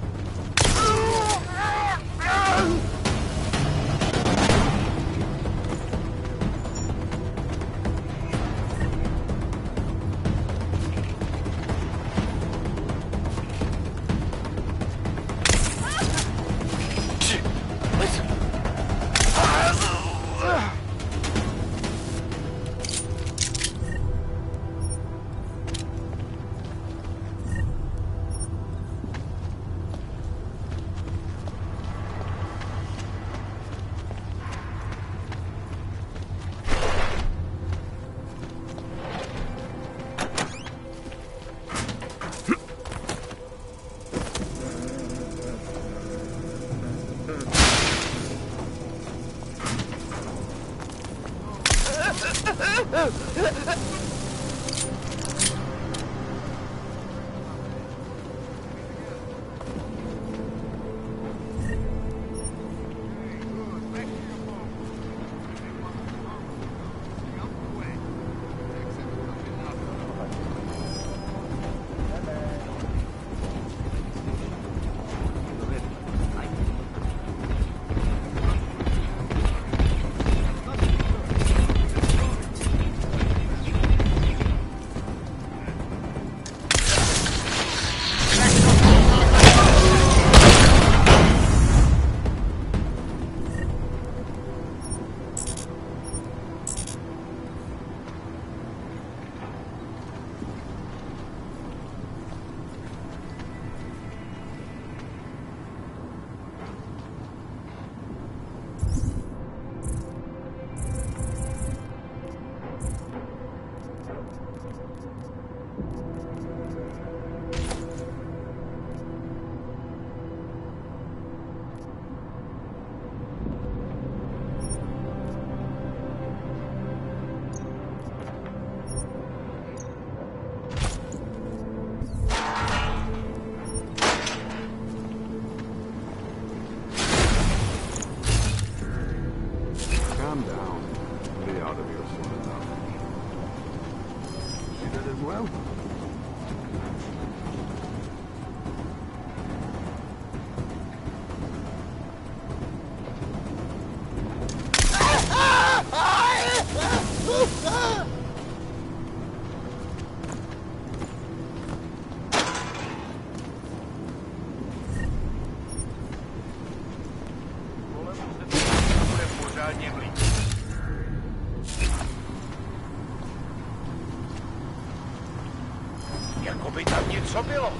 Calm down. Be out of here soon enough. See that as well? Jako by tam něco bylo.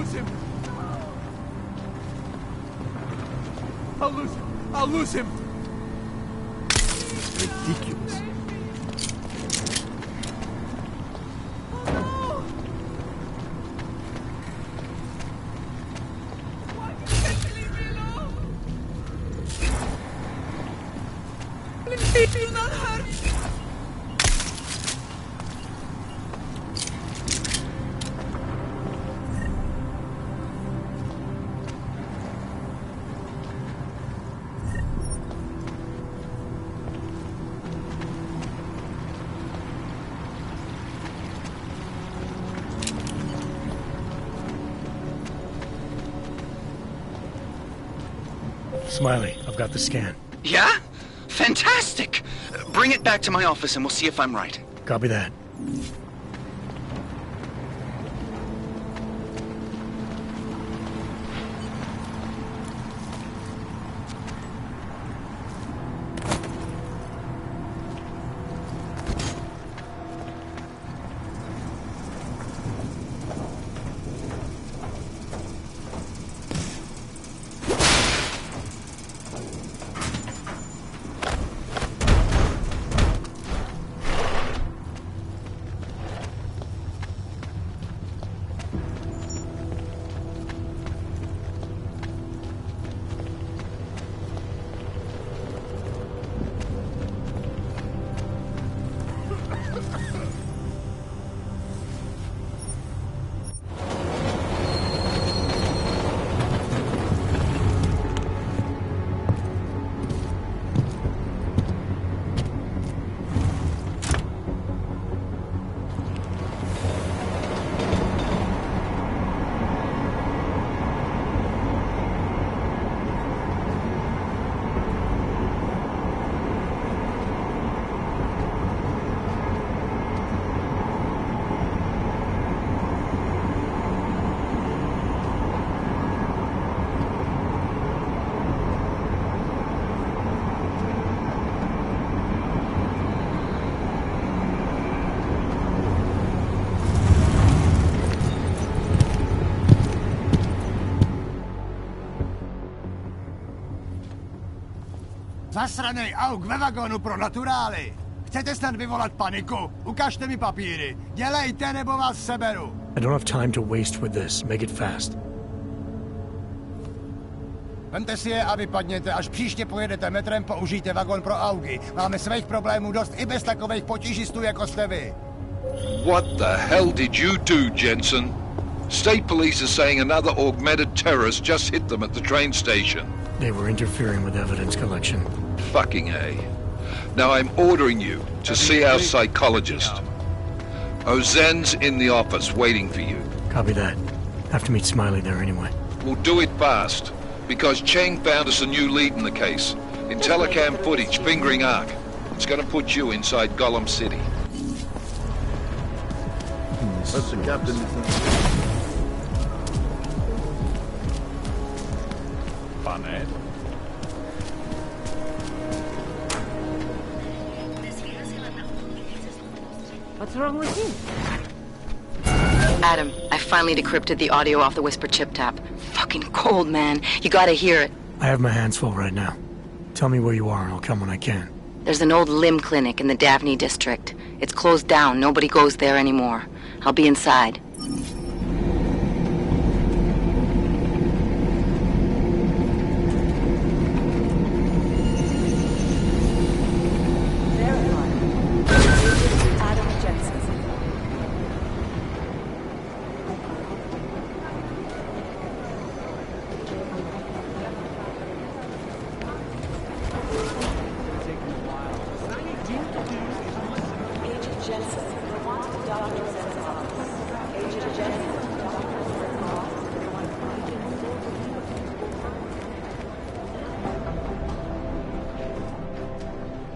lose him! I'll lose him! I'll lose him! Ridiculous. Please, not hurt. Smiley, I've got the scan. Yeah? Fantastic! Bring it back to my office and we'll see if I'm right. Copy that. Zasranej auk ve vagonu pro naturály! Chcete snad vyvolat paniku? Ukažte mi papíry. Dělejte, nebo vás seberu. I don't have time to waste with this. Make it fast. Vemte si je a vypadněte. Až příště pojedete metrem, použijte vagon pro augy. Máme svých problémů dost i bez takových potížistů, jako jste vy. What the hell did you do, Jensen? State police are saying another augmented terrorist just hit them at the train station. They were interfering with evidence collection. Fucking A. Now I'm ordering you to see our psychologist. Ozen's in the office waiting for you. Copy that. Have to meet Smiley there anyway. We'll do it fast, because Cheng found us a new lead in the case. In telecam footage fingering Ark. It's gonna put you inside Gollum City. That's the captain. Pane. What's wrong with him? Adam, I finally decrypted the audio off the Whisper chip tap. Fucking cold, man. You gotta hear it. I have my hands full right now. Tell me where you are and I'll come when I can. There's an old limb clinic in the Daphne district. It's closed down. Nobody goes there anymore. I'll be inside.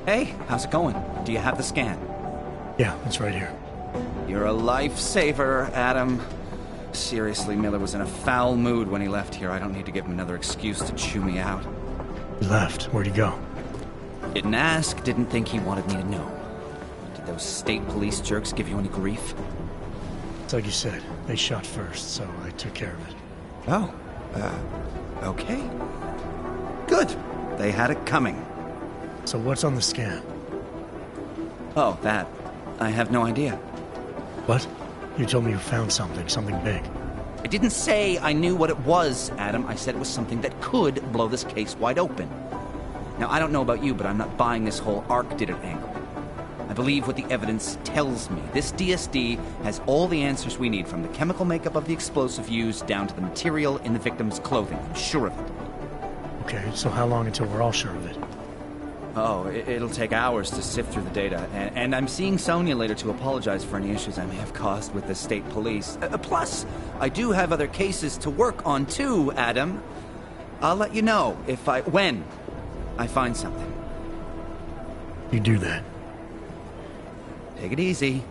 Hey, how's it going? Do you have the scan? Yeah, it's right here. You're a lifesaver, Adam. Seriously, Miller was in a foul mood when he left here. I don't need to give him another excuse to chew me out. He left. Where'd he go? Didn't ask, didn't think he wanted me to know. Did those state police jerks give you any grief? It's like you said, they shot first, so I took care of it. Oh, okay. Good. They had it coming. So what's on the scan? Oh, that. I have no idea. What? You told me you found something big. I didn't say I knew what it was, Adam. I said it was something that could blow this case wide open. Now, I don't know about you, but I'm not buying this whole Ark did it angle. I believe what the evidence tells me. This DSD has all the answers we need, from the chemical makeup of the explosive used down to the material in the victim's clothing. I'm sure of it. Okay, so how long until we're all sure of it? Oh, it'll take hours to sift through the data, and I'm seeing Sonia later to apologize for any issues I may have caused with the state police. Plus, I do have other cases to work on too, Adam. I'll let you know when I find something. You do that. Take it easy.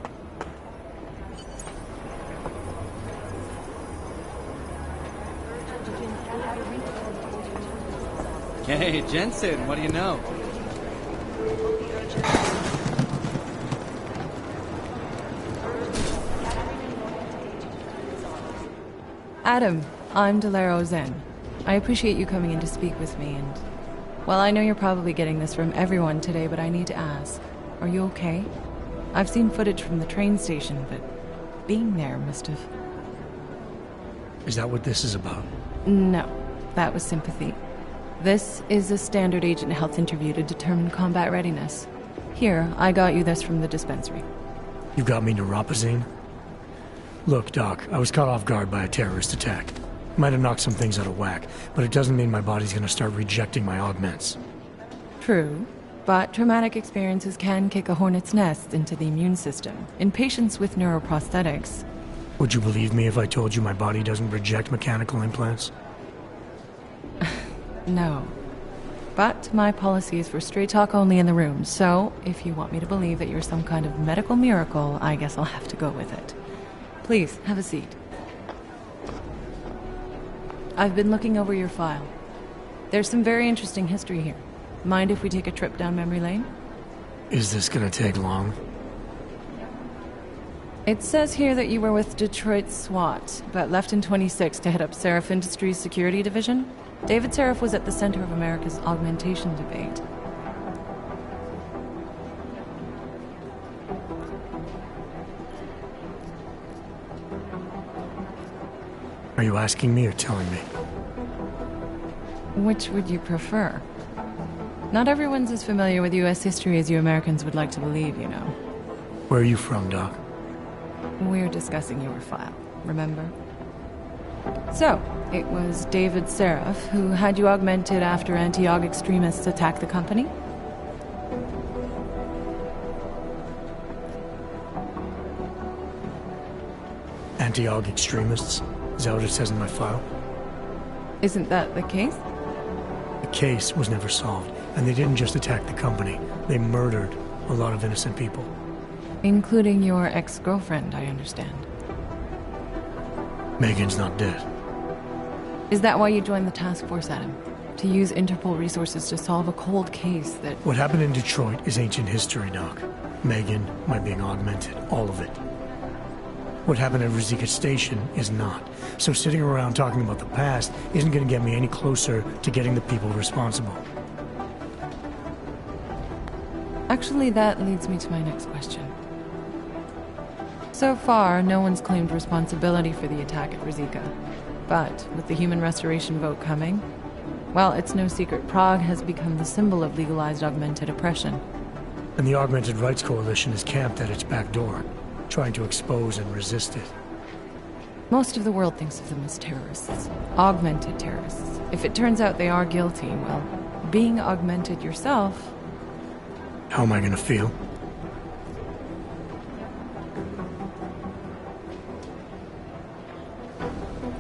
Hey, Jensen, what do you know? Adam, I'm Delaro Zen. I appreciate you coming in to speak with me, and... well, I know you're probably getting this from everyone today, but I need to ask. Are you okay? I've seen footage from the train station, but being there must have... Is that what this is about? No, that was sympathy. This is a standard agent health interview to determine combat readiness. Here, I got you this from the dispensary. You got me neuropazine? Look, Doc, I was caught off guard by a terrorist attack. Might have knocked some things out of whack, but it doesn't mean my body's gonna start rejecting my augments. True, but traumatic experiences can kick a hornet's nest into the immune system in patients with neuroprosthetics. Would you believe me if I told you my body doesn't reject mechanical implants? No. But my policy is for straight talk only in the room, so if you want me to believe that you're some kind of medical miracle, I guess I'll have to go with it. Please, have a seat. I've been looking over your file. There's some very interesting history here. Mind if we take a trip down memory lane? Is this gonna take long? It says here that you were with Detroit SWAT, but left in 26 to head up Seraph Industries' security division. David Seraph was at the center of America's augmentation debate. Are you asking me or telling me? Which would you prefer? Not everyone's as familiar with U.S. history as you Americans would like to believe, you know. Where are you from, Doc? We're discussing your file, remember? So, it was David Seraph who had you augmented after anti-Aug extremists attacked the company? Anti-Aug extremists? Is that what it says in my file? Isn't that the case? The case was never solved, and they didn't just attack the company. They murdered a lot of innocent people. Including your ex-girlfriend, I understand. Megan's not dead. Is that why you joined the task force, Adam? To use Interpol resources to solve a cold case that... What happened in Detroit is ancient history, Doc. Megan, my being augmented, all of it. What happened at Rosika Station is not. So sitting around talking about the past isn't going to get me any closer to getting the people responsible. Actually, that leads me to my next question. So far, no one's claimed responsibility for the attack at Rosika. But with the human restoration vote coming, well, it's no secret Prague has become the symbol of legalized augmented oppression. And the Augmented Rights Coalition is camped at its back door, trying to expose and resist it. Most of the world thinks of them as terrorists. Augmented terrorists. If it turns out they are guilty, well, being augmented yourself... How am I gonna feel?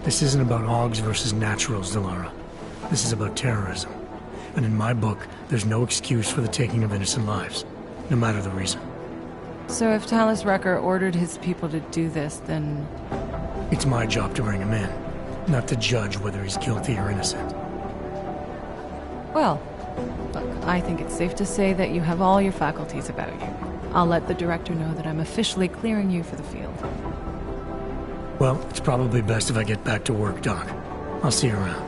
This isn't about Augs versus naturals, Delara. This is about terrorism. And in my book, there's no excuse for the taking of innocent lives, no matter the reason. So if Talus Rucker ordered his people to do this, then... It's my job to bring him in, not to judge whether he's guilty or innocent. Well, look, I think it's safe to say that you have all your faculties about you. I'll let the director know that I'm officially clearing you for the field. Well, it's probably best if I get back to work, Doc. I'll see you around.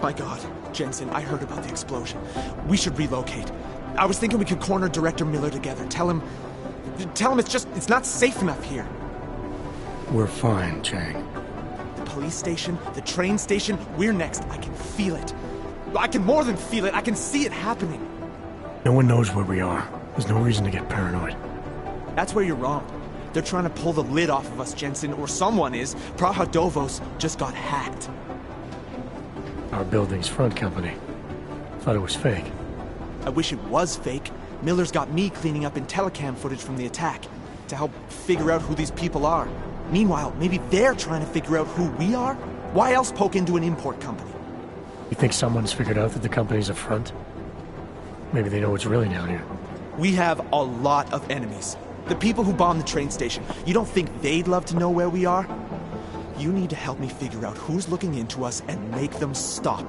My God, Jensen, I heard about the explosion. We should relocate. I was thinking we could corner Director Miller together. Tell him it's not safe enough here. We're fine, Chang. The police station, the train station, we're next. I can feel it. I can more than feel it. I can see it happening. No one knows where we are. There's no reason to get paranoid. That's where you're wrong. They're trying to pull the lid off of us, Jensen, or someone is. Praha Dovos just got hacked. Our building's front company. Thought it was fake. I wish it was fake. Miller's got me cleaning up Intellicam footage from the attack to help figure out who these people are. Meanwhile, maybe they're trying to figure out who we are? Why else poke into an import company? You think someone's figured out that the company's a front? Maybe they know what's really down here. We have a lot of enemies. The people who bombed the train station. You don't think they'd love to know where we are? You need to help me figure out who's looking into us and make them stop.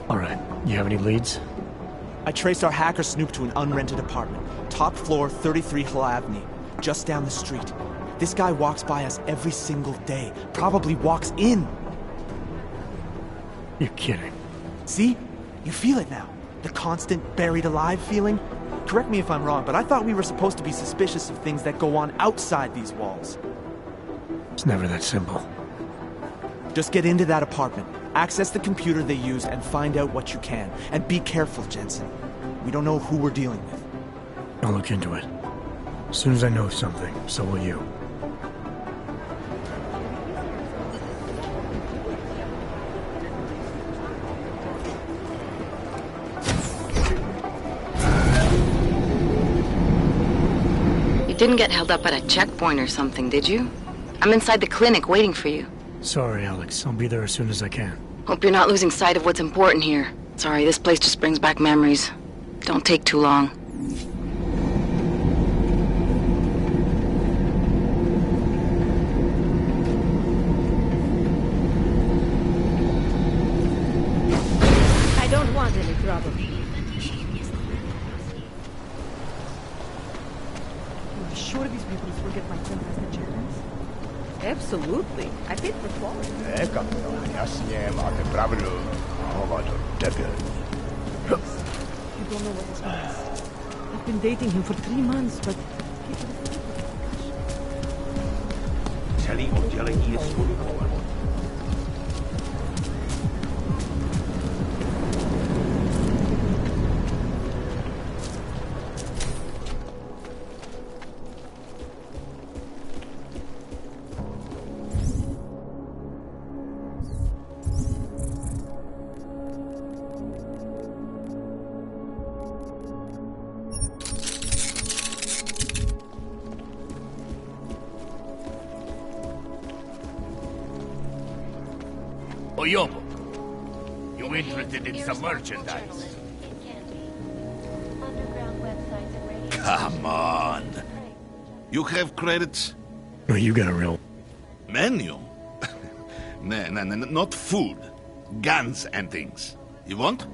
All right, you have any leads? I traced our hacker snoop to an unrented apartment. Top floor, 33 Hlavny, just down the street. This guy walks by us every single day. Probably walks in. You're kidding. See? You feel it now. The constant buried alive feeling. Correct me if I'm wrong, but I thought we were supposed to be suspicious of things that go on outside these walls. It's never that simple. Just get into that apartment, access the computer they used, and find out what you can. And be careful, Jensen. We don't know who we're dealing with. I'll look into it. As soon as I know something, so will you. You didn't get held up at a checkpoint or something, did you? I'm inside the clinic waiting for you. Sorry, Alex. I'll be there as soon as I can. Hope you're not losing sight of what's important here. Sorry, this place just brings back memories. Don't take too long. I don't want any trouble. Are you sure these people forget my temp as the Germans? Absolutely. I paid for quality. Jasně, máte pravdu. Hovato, debil. You don't know what this means. I've been dating him for 3 months, but... Celý oddělení je skontrolované. Oyobo, you interested in some merchandise? Come on. You have credits? No, you got a real... Menu? No, not food. Guns and things. You want?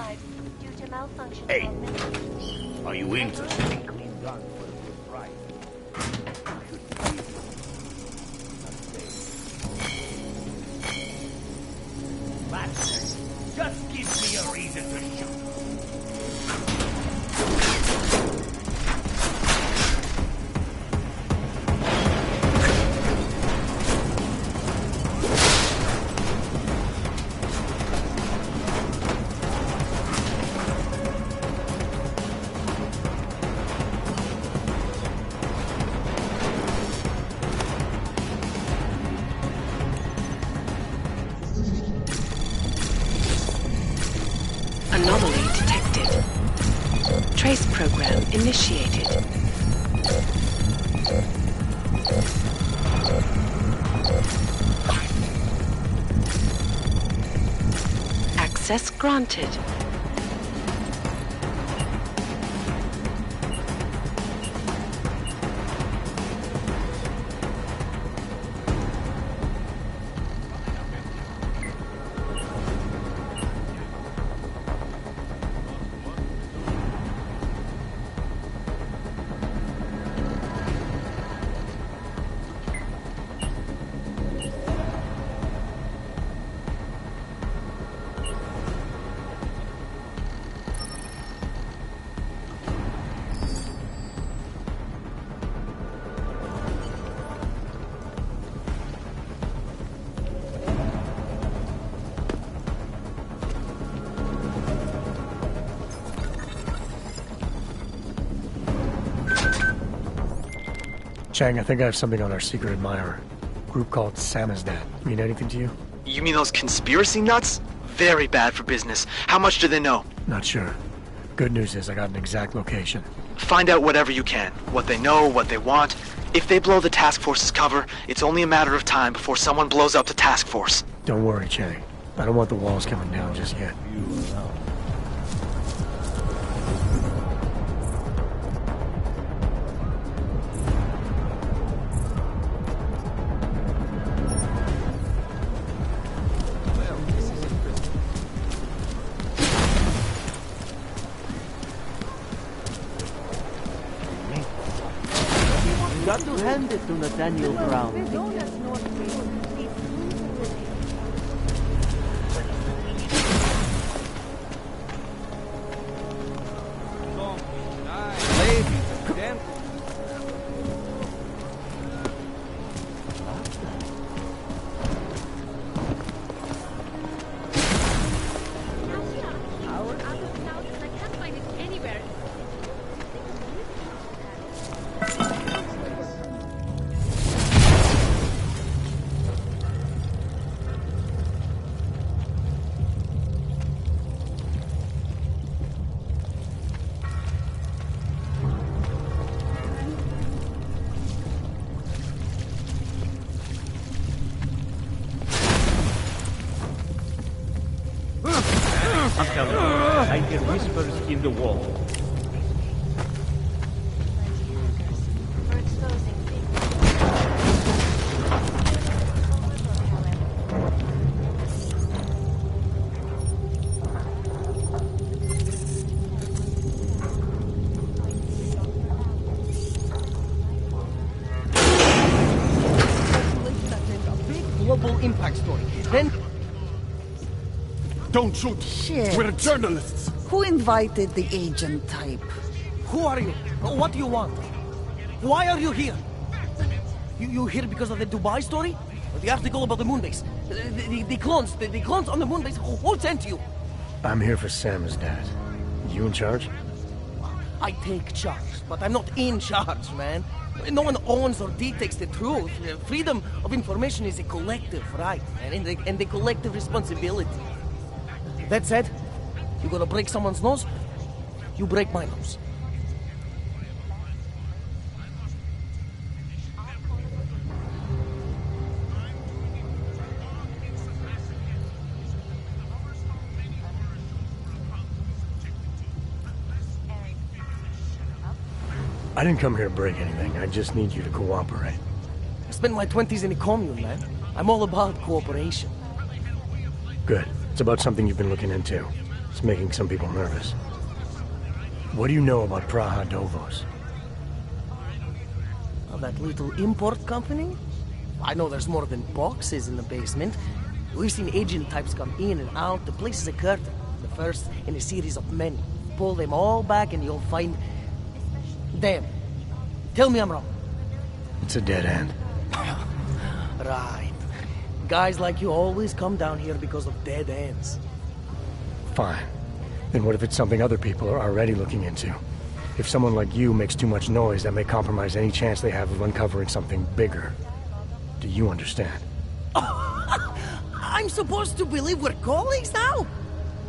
lives due to malfunction. Hey, are you interested in clean guns for a good price? Bastard, just give me a reason to shoot. Anomaly detected. Trace program initiated. Access granted. Chang, I think I have something on our secret admirer. Group called Samizdat. Mean anything to you? You mean those conspiracy nuts? Very bad for business. How much do they know? Not sure. Good news is I got an exact location. Find out whatever you can. What they know, what they want. If they blow the task force's cover, it's only a matter of time before someone blows up the task force. Don't worry, Chang. I don't want the walls coming down just yet. Got to hand it to Nathaniel Brown. I'm telling you, I hear whispers in the wall. Global impact story. Then Don't shoot! Shit. We're journalists! Who invited the agent type? who are you? What do you want? Why are you here? You here because of the Dubai story? The article about the moon base? The clones on the moon base? Who sent you? I'm here for Samizdat. You in charge? I take charge, but I'm not in charge, man. No one owns or dictates the truth. Freedom of information is a collective right, and a collective responsibility. That said, you gonna break someone's nose? You break my nose. I didn't come here to break anything. I just need you to cooperate. I spent my 20s in a commune, man. I'm all about cooperation. Good. It's about something you've been looking into. It's making some people nervous. What do you know about Praha Dovos? Oh, that little import company? I know there's more than boxes in the basement. We've seen agent types come in and out. The place is a curtain. The first in a series of many. Pull them all back and you'll find... Damn. Tell me I'm wrong. It's a dead end. Right. Guys like you always come down here because of dead ends. Fine. Then what if it's something other people are already looking into? If someone like you makes too much noise, that may compromise any chance they have of uncovering something bigger. Do you understand? I'm supposed to believe we're colleagues now?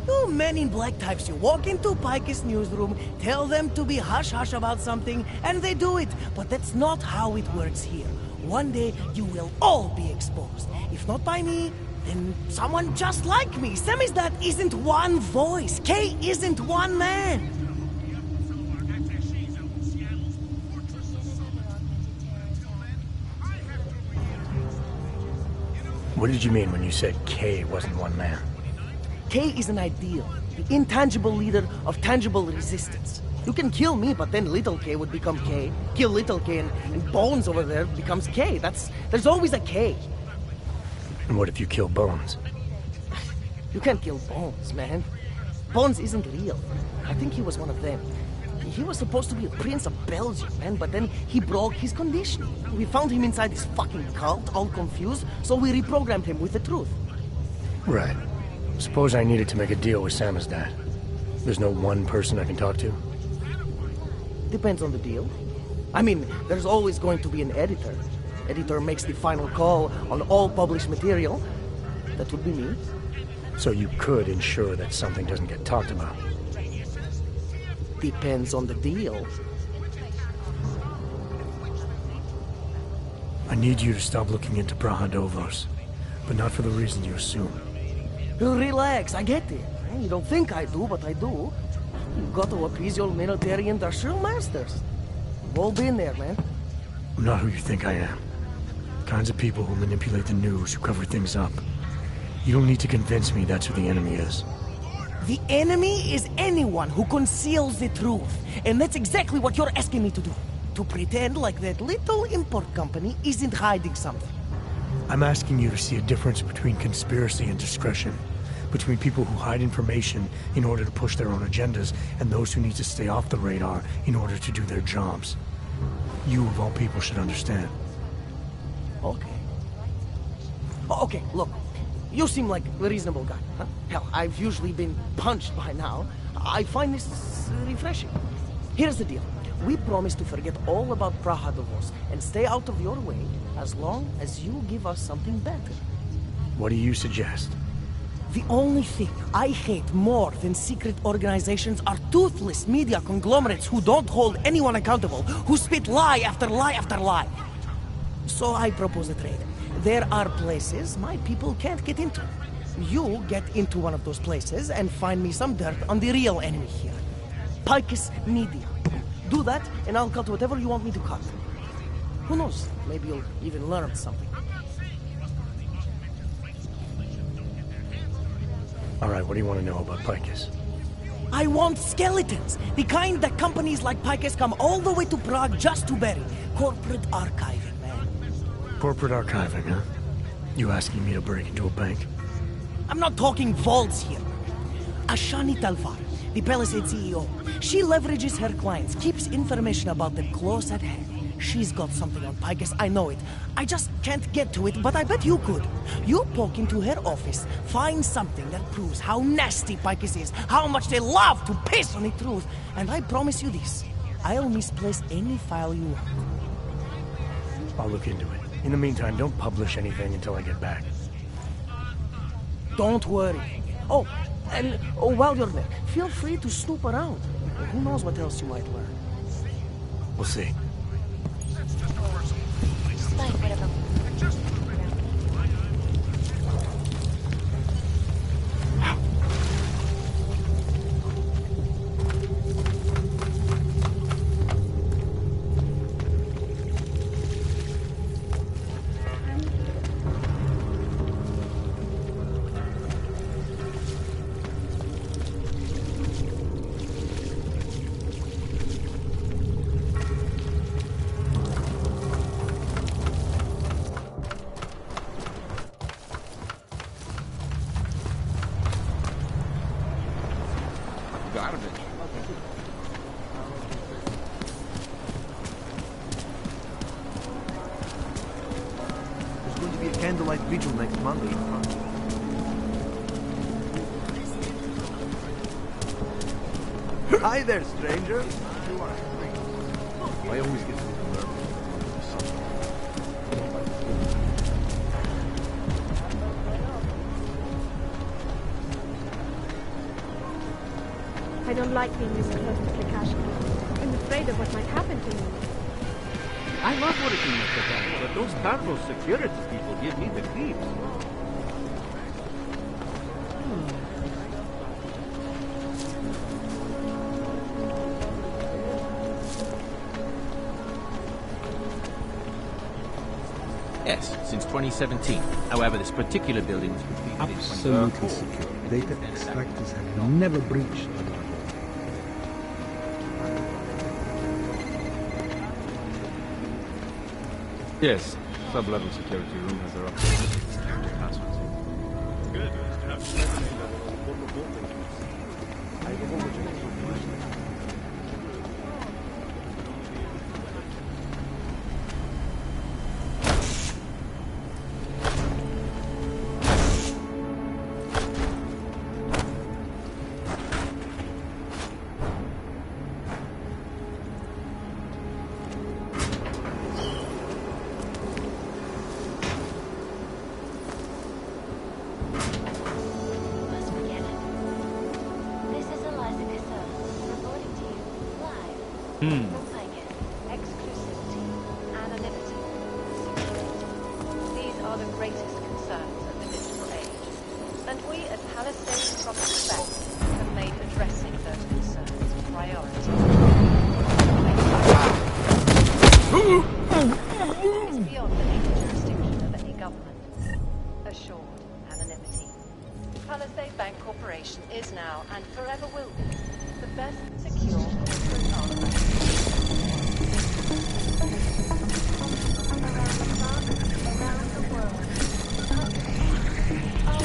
You men in black types, you walk into Pike's newsroom, tell them to be hush-hush about something, and they do it. But that's not how it works here. One day, you will all be exposed. If not by me, then someone just like me. Samizdat isn't one voice. K isn't one man. What did you mean when you said K wasn't one man? K is an ideal, the intangible leader of tangible resistance. You can kill me, but then little K would become K. Kill little K and Bones over there becomes K. There's always a K. And what if you kill Bones? You can't kill Bones, man. Bones isn't real. I think he was one of them. He was supposed to be a prince of Belgium, man, but then he broke his conditioning. We found him inside this fucking cult, all confused, so we reprogrammed him with the truth. Right. Suppose I needed to make a deal with Samizdat. There's no one person I can talk to? Depends on the deal. I mean, there's always going to be an editor. Editor makes the final call on all published material. That would be me. So you could ensure that something doesn't get talked about? Depends on the deal. I need you to stop looking into Praha Dovos, but not for the reason you assume. Relax, I get it. You don't think I do, but I do. You've got to appease your military industrial masters. We've all been there, man. I'm not who you think I am. Kinds of people who manipulate the news, who cover things up. You don't need to convince me that's who the enemy is. The enemy is anyone who conceals the truth. And that's exactly what you're asking me to do. To pretend like that little import company isn't hiding something. I'm asking you to see a difference between conspiracy and discretion. Between people who hide information in order to push their own agendas and those who need to stay off the radar in order to do their jobs. You, of all people, should understand. Okay. Okay, look. You seem like a reasonable guy, huh? Hell, I've usually been punched by now. I find this refreshing. Here's the deal. We promise to forget all about Praha Dovos and stay out of your way as long as you give us something better. What do you suggest? The only thing I hate more than secret organizations are toothless media conglomerates who don't hold anyone accountable, who spit lie after lie after lie. So I propose a trade. There are places my people can't get into. You get into one of those places and find me some dirt on the real enemy here. Picus Media. Do that, and I'll cut whatever you want me to cut. Who knows? Maybe you'll even learn something. All right, what do you want to know about Picus? I want skeletons. The kind that companies like Picus come all the way to Prague just to bury. Corporate archiving, man. Corporate archiving, huh? You asking me to break into a bank? I'm not talking vaults here. Ashani Talvar, the Palisade CEO. She leverages her clients, keeps information about them close at hand. She's got something on Picus, I know it. I just can't get to it, but I bet you could. You poke into her office, find something that proves how nasty Picus is, how much they love to piss on the truth, and I promise you this. I'll misplace any file you want. I'll look into it. In the meantime, don't publish anything until I get back. Don't worry. Oh, and while you're there, feel free to snoop around. Who knows what else you might learn. We'll see. out of it. There's going to be a candlelight vigil next Monday. Hi there, stranger. I always get a little nervous. I don't like being this close to Kashka. I'm afraid of what might happen to me. I love working with the bank, but those Carlos security people give me the creeps. Yes, since 2017. However, this particular building was completed Absolutely secure. Data extractors have never breached the law. Yes, sub-level security room has their own security passwords. Good. Exclusivity, anonymity, security. These are the greatest concerns of the digital age. And we at Palisade Property Bank have made addressing those concerns a priority. It is beyond the legal jurisdiction of any government. Assured anonymity. Palisade Bank Corporation is now and forever will be the best secure corporate arm.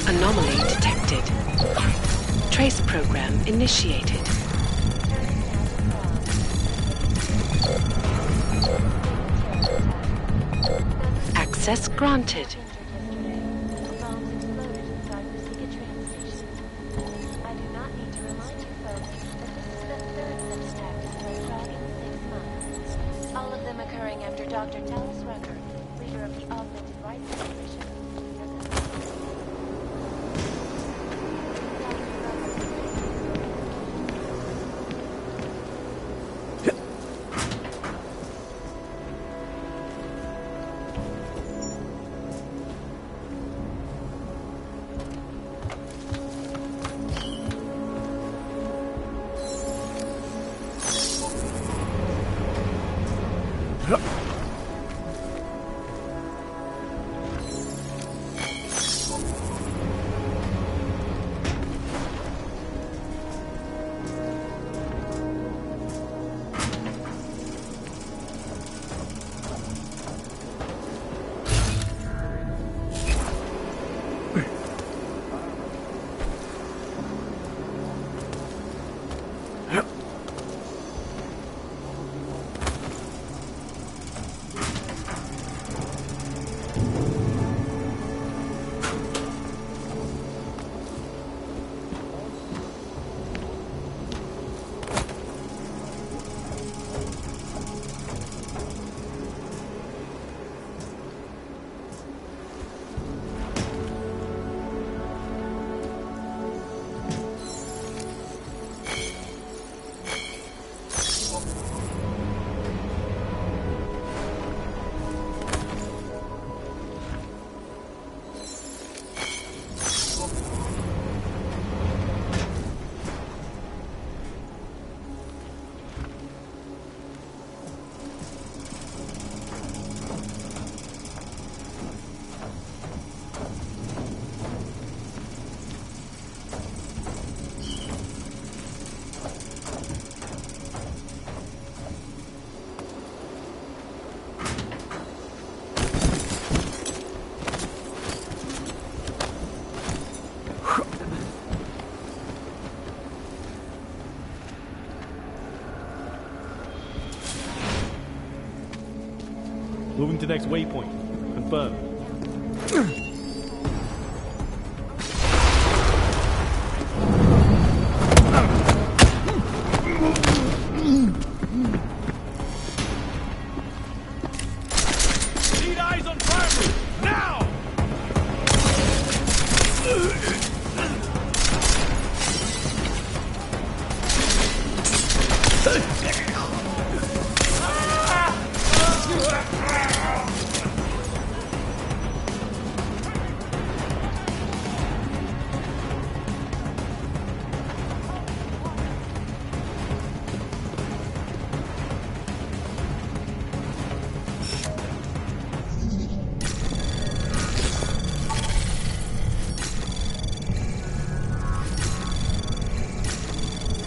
Anomaly detected. Trace program initiated. Access granted. All of them occurring after Dr. Dallas Rucker, leader of the Augmented Rights Coalition, to next waypoint. Confirm. Need eyes on primary! Now!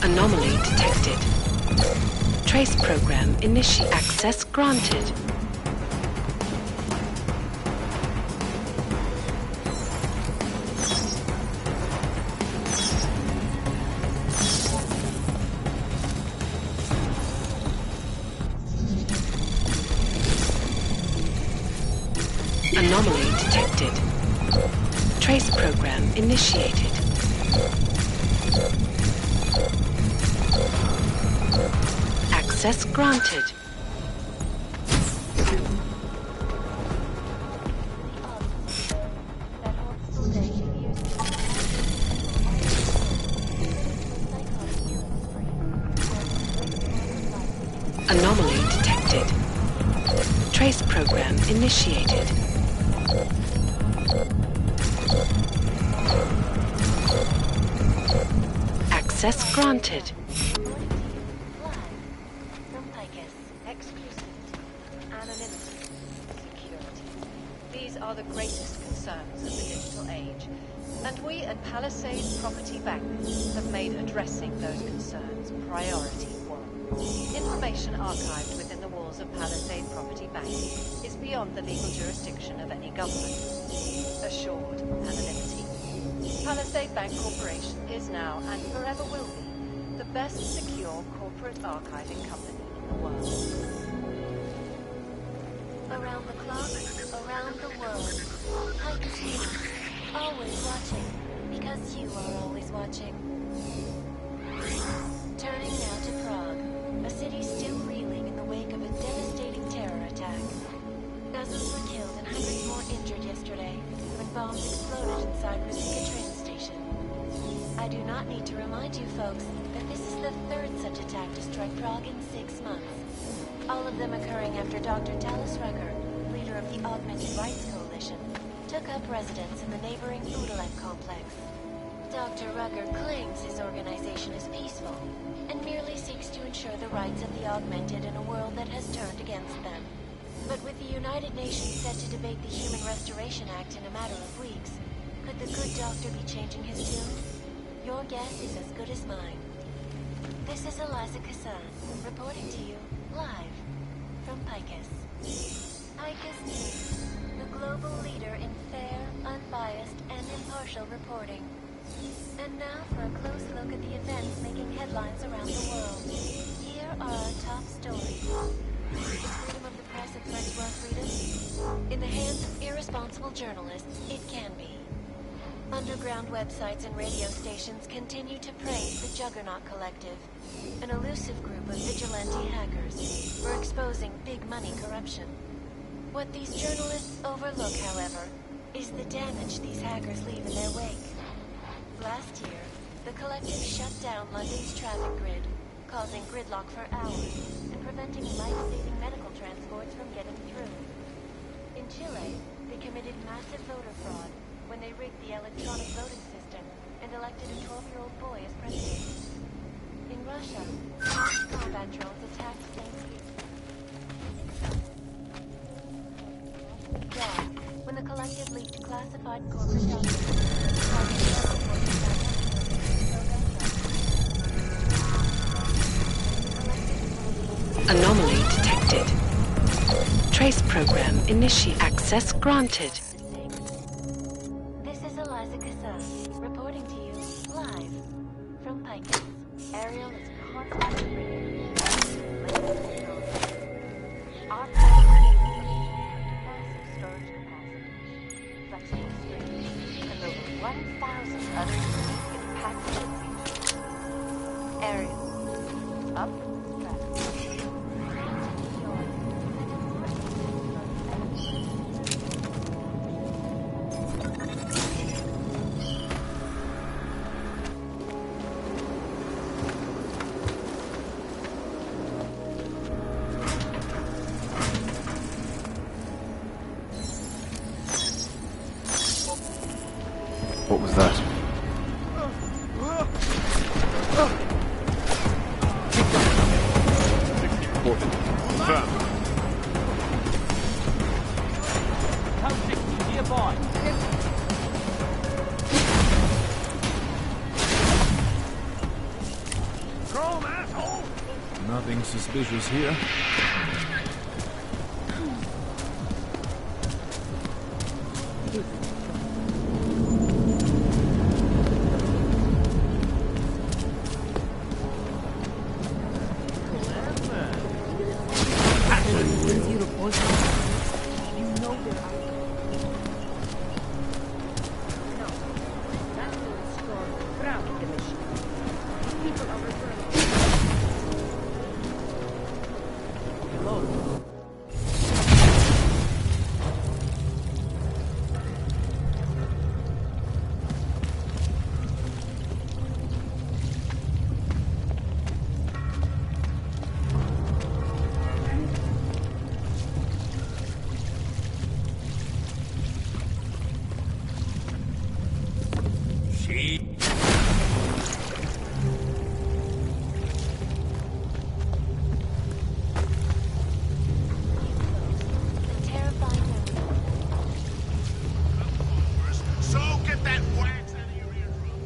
Anomaly detected. Trace program initiate. Access granted. Anomaly detected. Trace program initiated. Access granted. Anomaly detected. Trace program initiated. Access granted. These are the greatest concerns of the digital age, and we at Palisade Property Bank have made addressing those concerns priority one. Information archived within the walls of Palisade Property Bank is beyond the legal jurisdiction of any government. Assured anonymity. Palisade Bank Corporation is now, and forever will be, the best secure corporate archiving company in the world. Around the clock, around the world. Pike is here, always watching, because you are always watching. Turning now to Prague, a city still reeling in the wake of a devastating terror attack. Dozens were killed and hundreds more injured yesterday when bombs exploded inside Ruzicka train station. I do not need to remind you folks that this is the third such attack to strike Prague in 6 months. All of them occurring after Dr. Talis Rucker, leader of the Augmented Rights Coalition, took up residence in the neighboring Udalek complex. Dr. Rucker claims his organization is peaceful and merely seeks to ensure the rights of the augmented in a world that has turned against them. But with the United Nations set to debate the Human Restoration Act in a matter of weeks, could the good doctor be changing his tune? Your guess is as good as mine. This is Eliza Kassan, reporting to you live from Picus. Picus News, the global leader in fair, unbiased, and impartial reporting. And now for a close look at the events making headlines around the world. Here are our top stories. Is freedom of the press a threat to our freedom? In the hands of irresponsible journalists, it can be. Underground websites and radio stations continue to praise the Juggernaut Collective, an elusive group of vigilante hackers for exposing big money corruption. What these journalists overlook, however, is the damage these hackers leave in their wake. Last year, the Collective shut down London's traffic grid, causing gridlock for hours and preventing life-saving medical transports from getting through. In Chile, they committed massive voter fraud when they rigged the electronic voting system and elected a 12-year-old boy as president. In Russia, combat drones attacked St. Petersburg. When the Collective leaked classified corporate documents, Anomaly detected. Trace program initiate. Access granted. This is Eliza Kassan, reporting to you live from Picus. Ariel is constantly ringing. Our 1,000 other unique and patented features. Areas. Up. What was that? Nothing suspicious here.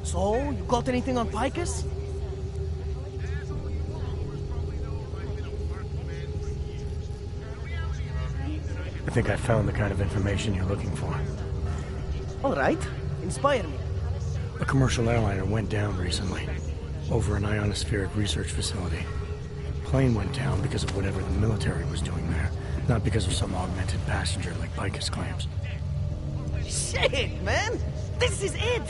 So, you got anything on Picus? I think I found the kind of information you're looking for. All right. Inspire me. A commercial airliner went down recently, over an ionospheric research facility. Plane went down because of whatever the military was doing there, not because of some augmented passenger like Picus claims. Shit, man! This is it!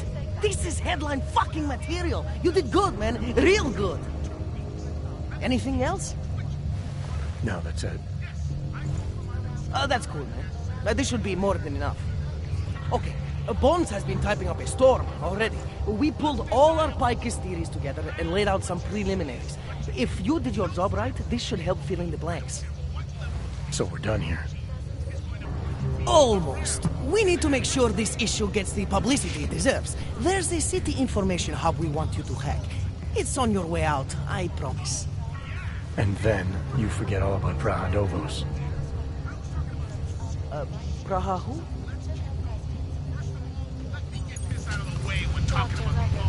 This is headline fucking material! You did good, man. Real good. Anything else? No, that's it. That's cool, man. This should be more than enough. Okay, Bones has been typing up a storm already. We pulled all our Picus theories together and laid out some preliminaries. If you did your job right, this should help fill in the blanks. So we're done here. Almost. We need to make sure this issue gets the publicity it deserves. There's a city information hub we want you to hack. It's on your way out, I promise. And then you forget all about Praha Dovos. Praha who? Doctor Record.